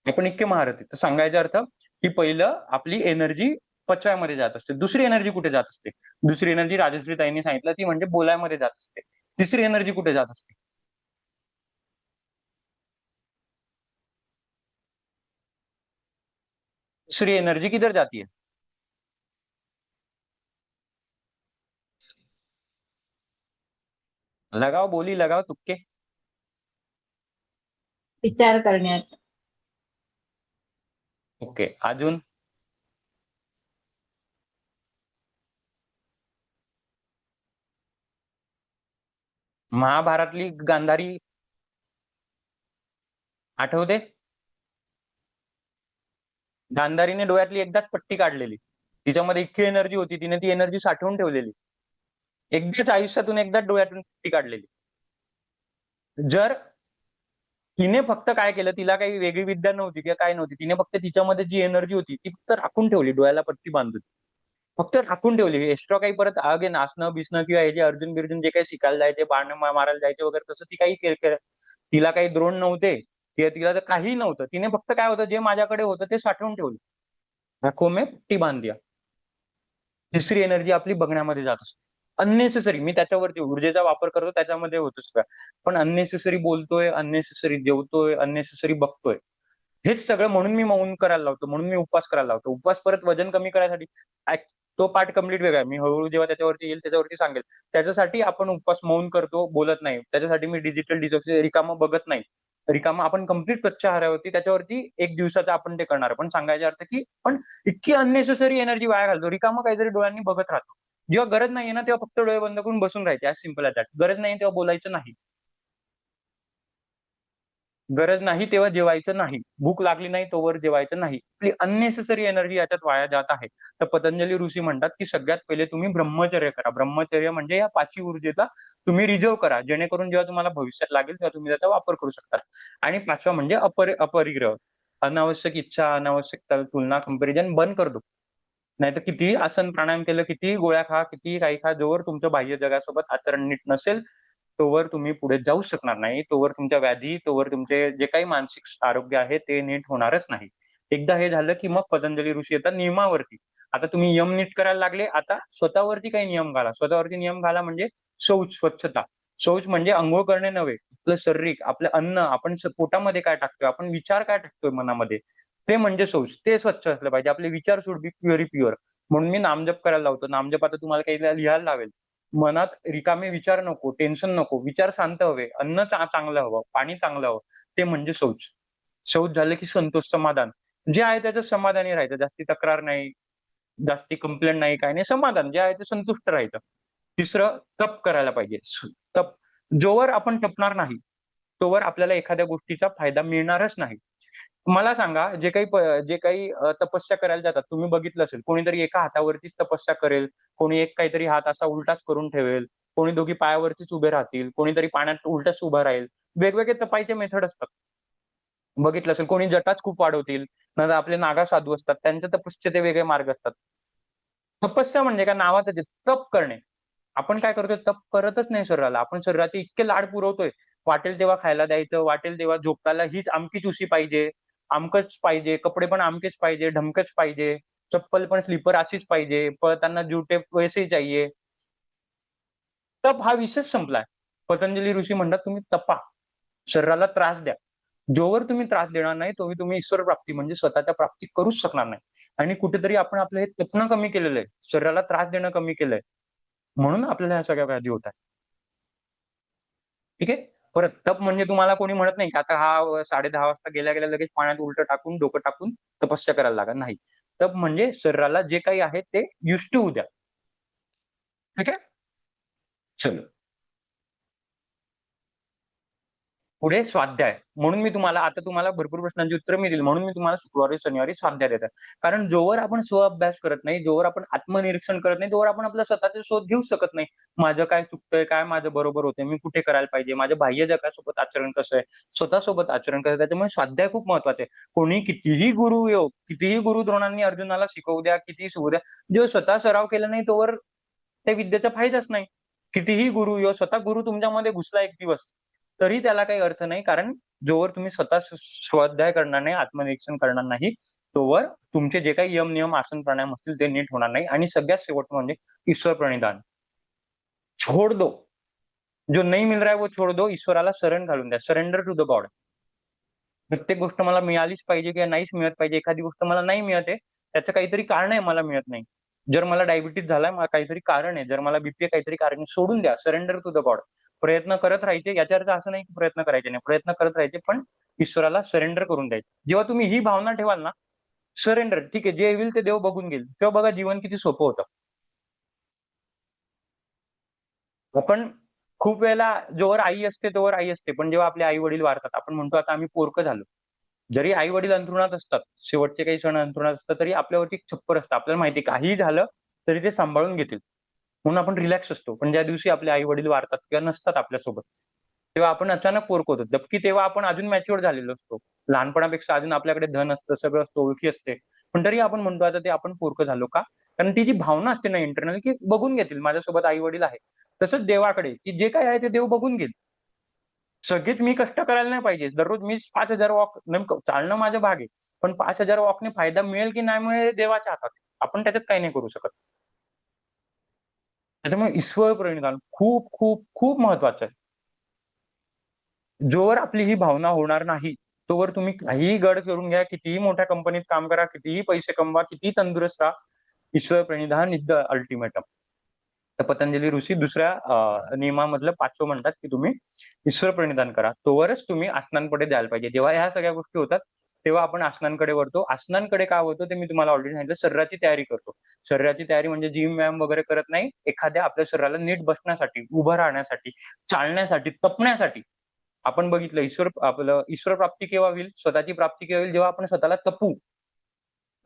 आपण इतके महारथी. तर सांगायचा अर्थ की पहिलं आपली एनर्जी पचवायमध्ये जात असते. दुसरी एनर्जी कुठे जात असते? दुसरी एनर्जी राजश्री ताईंनी सांगितलं ती म्हणजे बोलायमध्ये जात असते. तिसरी एनर्जी कुठे जात असते? तिसरी एनर्जी किधर जाती है? लगाओ बोली, लगाओ तुक्के. विचार करण्यात. ओके, अजून? महाभारतली गांधारी आठवते? गांधारीने डोळ्यातली एकदाच पट्टी काढलेली, तिच्यामध्ये इतकी एनर्जी होती, तिने ती एनर्जी साठवून ठेवलेली. एकदाच आयुष्यातून एकदाच डोळ्यातून पट्टी काढलेली. जर तिने फक्त काय केलं, तिला काही वेगळी विद्या नव्हती किंवा काय नव्हती, तिने फक्त तिच्यामध्ये जी एनर्जी होती ती फक्त राखून ठेवली, डोळ्याला पट्टी बांधून फक्त राखून ठेवली. एक्स्ट्रा काही परत आगे नाचणं बिसणं किंवा हे जे अर्जुन बिर्जुन जे काही शिकायला जायचे, बाण मारायला जायचे वगैरे, तसं ती काही तिला काही द्रोण नव्हते किंवा तिला तर काही नव्हतं. तिने फक्त काय होतं, जे माझ्याकडे होतं ते साठवून ठेवलं, आंखों में पट्टी बांध दिया. तिसरी एनर्जी आपली बघण्यामध्ये जात असते. अननेसेसरी, मी त्याच्यावरती ऊर्जेचा वापर करतो त्याच्यामध्ये होतो सगळं, पण अननेसेसरी बोलतोय, अननेसेसरी जेवतोय, अननेसेसरी बघतोय, हेच सगळं. म्हणून मी मौन करायला लावतो, म्हणून मी उपवास करायला लावतो. उपवास परत वजन कमी करायसाठी, तो पार्ट कम्प्लीट वेगळा आहे. मी हळूहळू जेव्हा त्याच्यावरती येईल त्याच्यावरती सांगेल. त्याच्यासाठी आपण उपवास मौन करतो, बोलत नाही. त्याच्यासाठी मी डिजिटल डिटॉक्स रिकामं बघत नाही. रिकामं आपण कम्प्लीट स्वच्छ आहारावरती त्याच्यावरती 1 दिवसाचं आपण ते करणार. पण सांगायचा अर्थ की पण इतकी अननेसेसरी एनर्जी वाया घालतो. रिकामं काहीतरी डोळ्यांनी बघत राहतो. जेव्हा गरज नाहीये ना तेव्हा फक्त डोळे बंद करून बसून राहायचे. As simple as that. गरज नाही तेव्हा बोलायचं नाही. गरज नाही तेव्हा जेवायचं नाही. भूक लागली नाही तोवर जेवायचं नाही. आपली अननेसेसरी एनर्जी याच्यात वाया जात आहे. तर पतंजली ऋषी म्हणतात की सगळ्यात पहिले तुम्ही ब्रह्मचर्य करा. ब्रह्मचर्य म्हणजे या 5 ऊर्जेचा तुम्ही रिझर्व्ह करा. जेणेकरून जेव्हा तुम्हाला भविष्यात लागेल तेव्हा तुम्ही त्याचा वापर करू शकता. आणि 5वा म्हणजे अपरिग्रह. अनावश्यक इच्छा, अनावश्यक तुलना, कंपॅरिझन बंद कर दो. नाहीतर कितीही आसन प्राणायाम केलं, कितीही गोळ्या खा, कितीही काही खा, जोवर तुमचं बाह्य जगासोबत आचरण नीट नसेल तोवर तुम्ही पुढे जाऊच शकणार नाही. तोवर तुमच्या व्याधी, तोवर तुमचे जे काही मानसिक आरोग्य आहे ते नीट होणारच नाही. एकदा हे झालं की मग पतंजली ऋषी येतात नियमावरती. आता तुम्ही यम नीट करायला लागले, आता स्वतःवरती काही नियम घाला. स्वतःवरती नियम घाला म्हणजे शौच, स्वच्छता. शौच म्हणजे अंघोळ करणे नव्हे. आपलं शारीरिक, आपलं अन्न, आपण पोटामध्ये काय टाकतोय, आपण विचार काय टाकतोय मनामध्ये, ते म्हणजे शौच. ते स्वच्छ असलं पाहिजे. आपले विचार शुड बी प्युअरी प्युअर. म्हणून मी नामजप करायला लावतो. नामजप आता तुम्हाला काही लिहायला लावेल. मनात रिकामे विचार नको, टेन्शन नको, विचार शांत हवे, अन्न चांगलं हवं, पाणी चांगलं हवं, ते म्हणजे शौच. शौच झालं की संतोष, समाधान. जे आहे त्याचं समाधानी राहायचं. जास्ती तक्रार नाही, जास्ती कंप्लेंट नाही, काही नाही. समाधान जे आहे ते संतुष्ट राहायचं. तिसरं तप करायला पाहिजे. तप. जोवर आपण तपणार नाही तोवर आपल्याला एखाद्या गोष्टीचा फायदा मिळणारच नाही. मला सांगा, जे काही तपस्या करायला जातात, तुम्ही बघितलं असेल, कोणीतरी एका हातावरतीच तपस्या करेल, कोणी एक काहीतरी हात असा उलटाच करून ठेवेल, कोणी दोघी पायावरतीच उभे राहतील, कोणीतरी पाण्यात उलटच उभं राहील. वेगवेगळे तपायचे मेथड असतात. बघितलं असेल, कोणी जटाच खूप वाढवतील, नाहीतर आपले नागा साधू असतात, त्यांच्या तपस्येचे वेगळे मार्ग असतात. तपस्या म्हणजे काय, नावातच आहे, तप करणे. आपण काय करतोय, तप करतच नाही शरीराला. आपण शरीराचे इतके लाड पुरवतोय, वाटेल तेव्हा खायला द्यायचं, वाटेल तेव्हा झोपताना हीच अमकीच उशी पाहिजे, अमकच पाहिजे, कपडे पण अमकेच पाहिजे, ढमकच पाहिजे, चप्पल पण स्लीपर अशीच पाहिजे, पळताना जूते वैसे चाहिए. तप हा विषयच संपलाय. पतंजली ऋषी म्हणतात तुम्ही तपा, शरीराला त्रास द्या. जोवर तुम्ही त्रास देणार नाही तोवर तुम्ही ईश्वर प्राप्ती म्हणजे स्वतःच्या प्राप्ती करूच शकणार नाही. आणि कुठेतरी आपण आपलं हे तपणं कमी केलेलं आहे, शरीराला त्रास देणं कमी केलंय, म्हणून आपल्याला ह्या सगळ्या व्याधी होत आहेत. ठीक आहे. परत तप म्हणजे तुम्हाला कोणी म्हणत नाही की आता हा 10:30 वाजता गेल्या गेल्या लगेच पाण्यात उलटं टाकून, डोकं टाकून तपस्या करायला लागा. नाही. तप म्हणजे शरीराला जे काही आहे ते युज्ड टू होऊ द्या. ठीक आहे. चलो. पुढे स्वाध्याय. म्हणून मी तुम्हाला आता तुम्हाला भरपूर प्रश्नांची उत्तरं मी दिली. म्हणून मी तुम्हाला शुक्रवारी, शनिवारी स्वाध्याय देतात. कारण जोवर आपण स्वअभ्यास करत नाही, जोवर आपण आत्मनिरीक्षण करत नाही, तोवर आपण आपला स्वतःचा शोध घेऊ शकत नाही. माझं काय चुकतंय, काय माझं बरोबर होतंय, मी कुठे करायला पाहिजे, माझ्या बाह्य जगासोबत आचरण कसं आहे, स्वतःसोबत आचरण कसं आहे. त्याच्यामुळे स्वाध्याय खूप महत्वाचे आहे. कोणी कितीही गुरु कितीही गुरुद्रोणांनी अर्जुनाला शिकवू द्या, कितीही शिकवू द्या, जेव्हा स्वतः सराव केला नाही तोवर त्या विद्येचा फायदाच नाही. कितीही गुरु येऊ, स्वतः गुरु तुमच्यामध्ये घुसला एक दिवस, तरी त्याला काही अर्थ नाही. कारण जोवर तुम्ही स्वतः स्वाध्याय करणार नाही, आत्मनिरीक्षण करणार नाही, तोवर तुमचे जे काही यम, नियम, आसन, प्राणायाम असतील ते नीट होणार नाही. आणि सगळ्यात शेवट म्हणजे ईश्वर प्रणिधान. छोड दो. जो नहीं मिल रहा है वो छोड़ दो. ईश्वराला शरण घालून द्या. Surrender to the god. प्रत्येक गोष्ट मला मिळालीच पाहिजे किंवा नाहीच मिळत पाहिजे. एखादी गोष्ट मला नाही मिळत आहे, त्याचं काहीतरी कारण आहे मला मिळत नाही. जर मला डायबिटीज झालाय, मला काहीतरी कारण आहे. जर मला बीपी आहे, काहीतरी कारण आहे. सोडून द्या. Surrender to the god. प्रयत्न करत राहायचे. याचा अर्थ असं नाही की प्रयत्न करायचे नाही. प्रयत्न करत राहायचे, पण ईश्वराला सरेंडर करून द्यायचे. जेव्हा तुम्ही ही भावना ठेवाल ना, सरेंडर, ठीक आहे, जे होईल ते देव बघून घेईल, तेव्हा बघा जीवन किती सोपं होतं. आपण खूप वेळेला जोवर आई असते तोवर आई असते, पण जेव्हा आपले आई वडील वारतात, आपण म्हणतो आता आम्ही पोरकं झालो. जरी आई वडील अंथरुणात असतात, शेवटचे काही क्षण अंथरुणात असतात, तरी आपल्यावरती एक छप्पर असतं. आपल्याला माहिती काहीही झालं तरी ते सांभाळून घेतील, म्हणून आपण रिलॅक्स असतो. पण ज्या दिवशी आपले आई वडील वारतात किंवा नसतात आपल्यासोबत, तेव्हा आपण अचानक पोरकं होतो. जबकी तेव्हा आपण अजून मॅच्युअर झालेलो असतो. लहानपणापेक्षा अजून आपल्याकडे धन असतं, सगळं असतं, ओळखी असते. पण तरी आपण म्हणतो आता ते आपण पोरकं झालो का? कारण ती जी भावना असते ना इंटरनल, की बघून घेतील, माझ्यासोबत आई वडील आहे. तसंच देवाकडे, की जे काही आहे ते देव बघून घेईल. सगळेच मी कष्ट करायला नाही पाहिजे. दररोज मी 5,000 वॉक, नेमकं चालणं माझा भाग आहे. पण 5,000 वॉकने फायदा मिळेल की नाही मिळेल हे देवाच्या हातात आहे. आपण त्याच्यात काही नाही करू शकत. त्याच्यामुळे ईश्वर प्रणिधान खूप खूप खूप महत्वाचं आहे. जोवर आपली ही भावना होणार नाही, तोवर तुम्ही काहीही गड करून घ्या, कितीही मोठ्या कंपनीत काम करा, कितीही पैसे कमवा, कितीही तंदुरुस्त राहा, ईश्वर प्रणिधान इज द अल्टिमेटम. तर पतंजली ऋषी दुसऱ्या नियमामधलं 5वं म्हणतात की तुम्ही ईश्वर प्रणिधान करा. तोवरच तुम्ही आसनांकडे द्यायला पाहिजे. जेव्हा ह्या सगळ्या गोष्टी होतात, तेव्हा आपण आसनांकडे वळतो. आसनांकडे का वळतो ते मी तुम्हाला ऑलरेडी सांगितलं. शरीराची तयारी करतो. शरीराची तयारी म्हणजे जिम व्यायाम वगैरे करत नाही. एखाद्या आपल्या शरीराला नीट बसण्यासाठी, उभं राहण्यासाठी, चालण्यासाठी, तपण्यासाठी. आपण बघितलं आपलं ईश्वर प्राप्ती केव्हा होईल, स्वतःची प्राप्ती केव्हा होईल, जेव्हा आपण स्वतःला तपू.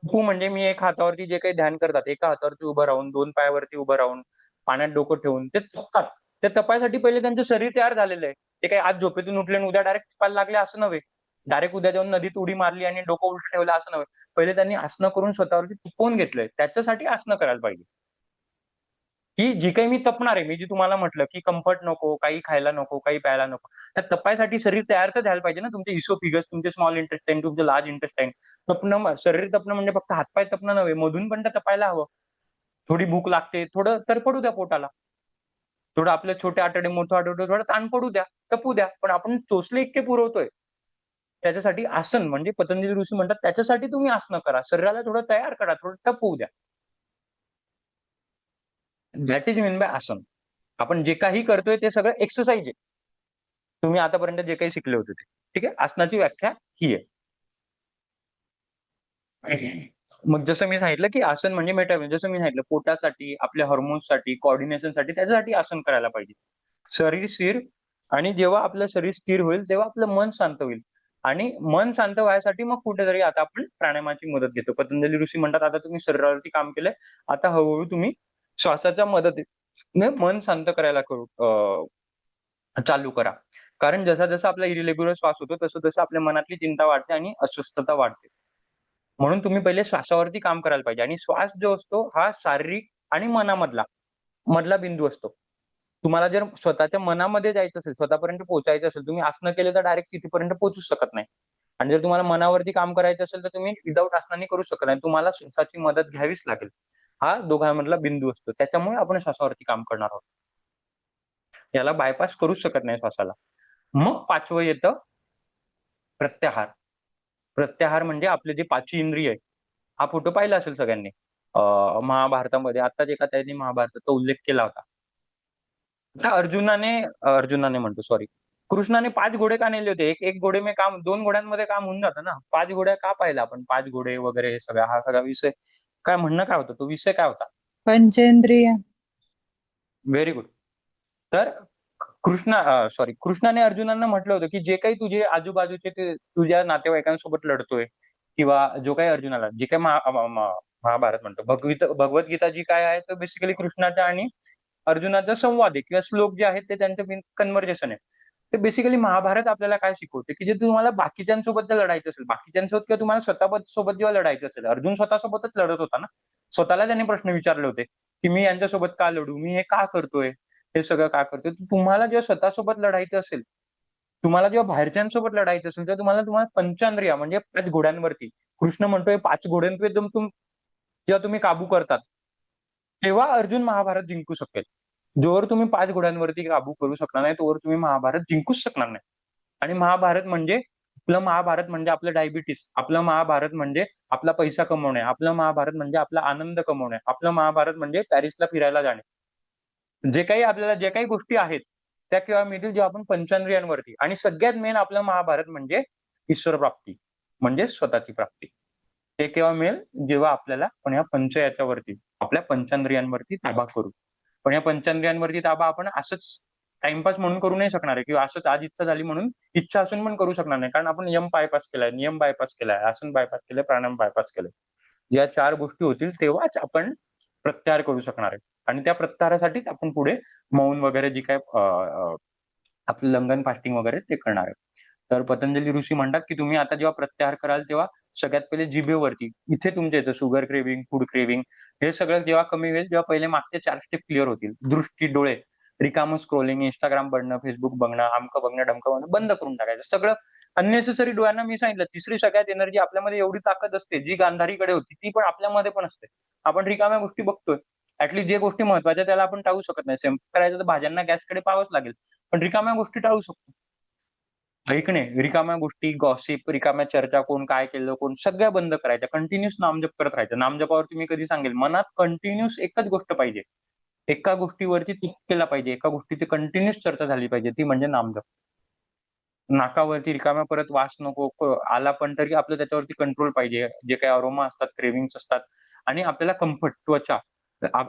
तपू म्हणजे मी एक हातावरती जे काही ध्यान करतात, एका हातावरती उभं राहून, 2 पायावरती उभं राहून, पाण्यात डोकं ठेवून ते तपतात. ते तपायसाठी पहिले त्यांचं शरीर तयार झालेलं आहे. ते काही आज झोपेतून उठले आणि उद्या डायरेक्ट तपायला लागले असं नव्हे. डायरेक्ट उद्या जाऊन नदीत उडी मारली आणि डोकं उलटं ठेवलं असं नव्हे. पहिले त्यांनी आसनं करून स्वतःवरती तुपवून घेतलंय. त्याच्यासाठी आसनं करायला पाहिजे. की जी काही मी तपणार आहे, मी जी तुम्हाला म्हटलं की कम्फर्ट नको, काही खायला नको, काही प्यायला नको. त्या तपायसाठी शरीर तयार तर झालं पाहिजे ना. तुमचे इसोफिगस, तुमचे स्मॉल इंटेस्टाईन, तुमचे लार्ज इंटेस्टाईन. शरीर तपणं म्हणजे फक्त हातपाय तपणं नव्हे, मधून पण तर तपायला हवं. थोडी भूक लागते, थोडं तर पडू द्या पोटाला. थोडं आपले छोटे आतडे, मोठे आतडे थोडं ताण पडू द्या, तपू द्या. पण आपण चोचले इतके पुरवतोय. त्याच्यासाठी आसन म्हणजे पतंजली ऋषी म्हणतात त्याच्यासाठी तुम्ही आसनं करा. शरीराला थोडं तयार करा, थोडं टपवू द्या. दॅट इज मीन बाय आसन. आपण जे काही करतोय ते सगळं एक्सरसाइज आहे. तुम्ही आतापर्यंत जे काही शिकले होते ते. ठीक आहे? आसनाची व्याख्या ही आहे. मग जसं मी सांगितलं की आसन म्हणजे जसं मी सांगितलं पोटासाठी, आपल्या हार्मोन्ससाठी, कोऑर्डिनेशनसाठी त्याच्यासाठी आसन करायला पाहिजे. शरीर स्थिर आणि जेव्हा आपलं शरीर स्थिर होईल, तेव्हा आपलं मन शांत होईल. आणि मन शांत व्हायसाठी मग कुठेतरी आता आपण प्राणायामाची मदत घेतो. पतंजली ऋषी म्हणतात, आता तुम्ही शरीरावरती काम केलंय, आता हळूहळू तुम्ही श्वासाच्या मदतीने मन शांत करायला चालू करा. कारण जसा-जसा आपला इरेग्युलर श्वास होतो, तसं-तसं आपल्या मनातली चिंता वाढते आणि अस्वस्थता वाढते. म्हणून तुम्ही पहिले श्वासावरती काम करायला पाहिजे. आणि श्वास जो असतो हा शारीरिक आणि मधला बिंदू असतो. तुम्हाला जर स्वतःच्या मनामध्ये जायचं असेल, स्वतःपर्यंत पोहोचायचं असेल, तुम्ही आसनं केले तर डायरेक्ट तिथपर्यंत पोहोचूच शकत नाही. आणि जर तुम्हाला मनावरती काम करायचं असेल, तर तुम्ही विदाऊट आसनांनी करू शकत नाही. तुम्हाला श्वासाची मदत घ्यावीच लागेल. हा दोघांमधला बिंदू असतो. त्याच्यामुळे आपण श्वासावरती काम करणार आहोत. याला बायपास करूच शकत नाही श्वासाला. मग 5वं येतं प्रत्याहार. प्रत्याहार म्हणजे आपले जे 5 इंद्रिय आहे. हा फोटो पाहिला असेल सगळ्यांनी. महाभारतामध्ये आत्ताच एका त्यांनी महाभारताचा उल्लेख केला होता. आता अर्जुनाने म्हणतो सॉरी. कृष्णाने 5 घोडे का नेले होते? एक घोडे में काम 2 घोड्यांमध्ये काम होऊन जातं ना. 5 घोड्या का पाहिला आपण? 5 घोडे वगैरे हे सगळा हा सगळा विषय काय म्हणणं काय होतं? तो विषय काय होता? पंचेंद्रिय. Very good. तर कृष्णाने अर्जुनांना म्हटलं होतं की जे काही तुझे आजूबाजूचे ते तुझ्या नातेवाईकांसोबत लढतोय किंवा जो काही अर्जुनाला जे काही महाभारत म्हणतो भगवद्गीता जी काय आहे तर बेसिकली कृष्णाचा आणि अर्जुनाचा संवाद आहे किंवा श्लोक जे आहेत ते त्यांचं कन्व्हर्सेशन आहे. ते बेसिकली महाभारत आपल्याला काय शिकवते की जे तुम्हाला बाकीच्यांसोबत जर लढायचं असेल, बाकीच्यांसोबत किंवा तुम्हाला स्वतः सोबत जेव्हा लढायचं असेल, अर्जुन स्वतःसोबतच लढत होता ना. स्वतःला त्यांनी प्रश्न विचारले होते की मी यांच्यासोबत का लढू, मी हे का करतोय, हे सगळं का करतोय. तुम्हाला जेव्हा स्वतःसोबत लढायचं असेल, तुम्हाला जेव्हा बाहेरच्यांसोबत लढायचं असेल, तर तुम्हाला पंचेंद्रिय म्हणजे 5 घोड्यांवरती, कृष्ण म्हणतोय 5 घोड्यांवरती जेव्हा तुम्ही काबू करतात, तेव्हा अर्जुन महाभारत जिंकू शकेल. जोवर तुम्ही 5 घोड्यांवरती काबू करू शकणार नाही, तोवर तुम्ही महाभारत जिंकूच शकणार नाही. आणि महाभारत म्हणजे आपलं डायबिटीस, आपलं महाभारत म्हणजे आपला पैसा कमवणे, आपलं महाभारत म्हणजे आपला आनंद कमवणे, आपलं महाभारत म्हणजे पॅरिसला फिरायला जाणे. जे काही गोष्टी आहेत त्या केव्हा मिळतील, जेव्हा आपण पंचेंद्रियांवरती. आणि सगळ्यात मेन आपलं महाभारत म्हणजे ईश्वर प्राप्ती, म्हणजे स्वतःची प्राप्ती. ते केव्हा मिळेल, जेव्हा आपल्याला पण या याच्यावरती, आपल्या पंचेंद्रियांवरती ताबा करू. पण या पंचेंद्रियांवरती ताबा आपण असंच टाइमपास म्हणून करू नाही शकणार आहे, किंवा असंच आज इच्छा झाली म्हणून इच्छा असून पण करू शकणार नाही. कारण आपण यम बायपास केलाय, नियम बायपास केलाय, आसन बायपास केलंय, प्राणायाम बायपास केलंय. या 4 गोष्टी होतील तेव्हाच आपण प्रत्याहार करू शकणार आहे. आणि त्या प्रत्याहारासाठीच आपण पुढे मौन वगैरे जी काय आपलं लंघन फास्टिंग वगैरे ते करणार आहे. तर पतंजली ऋषी म्हणतात की तुम्ही आता जेव्हा प्रत्याहार कराल, तेव्हा सगळ्यात पहिले जिभेवरती, इथे तुमच्या येतं शुगर क्रेविंग, फूड क्रेविंग, हे सगळं जेव्हा कमी होईल, जेव्हा पहिले मागचे 4 स्टेप क्लिअर होतील. दृष्टी, डोळे, रिकामं स्क्रोलिंग, इंस्टाग्राम बघणं, फेसबुक बघणं, अमकं बघणं, डमकं बघणं बंद करून टाकायचं. सगळं अननेसेसरी डोळ्यांना मी सांगितलं. तिसरी सगळ्यात एनर्जी, आपल्यामध्ये एवढी ताकद असते, जी गांधारीकडे होती ती पण आपल्यामध्ये पण असते. आपण रिकाम्या गोष्टी बघतोय. ऍटलीस्ट जे गोष्टी महत्वाच्या त्याला आपण टाळू शकत नाही. स्वयंपाक करायचं तर भाज्यांना गॅसकडे पाहावंच लागेल, पण रिकाम्या गोष्टी टाळू शकतो. ऐकणे, रिकाम्या गोष्टी, गॉसिप, रिकाम्या चर्चा, कोण काय केलं, कोण, सगळ्या बंद करायच्या. कंटिन्युअस नामजप करत राहायचं. नामजपावरती मी कधी सांगेल, मनात कंटिन्युअस एकच गोष्ट पाहिजे, एका गोष्टीवरती टिक केला पाहिजे, एका गोष्टीची कंटिन्युअस चर्चा झाली पाहिजे, ती म्हणजे नामजप. नाकावरती रिकाम्या परत वास नको, आला पण तरी आपलं त्याच्यावरती कंट्रोल पाहिजे. जे काही अरोमा असतात, क्रेविंग्स असतात. आणि आपल्याला कम्फर्ट, त्वचा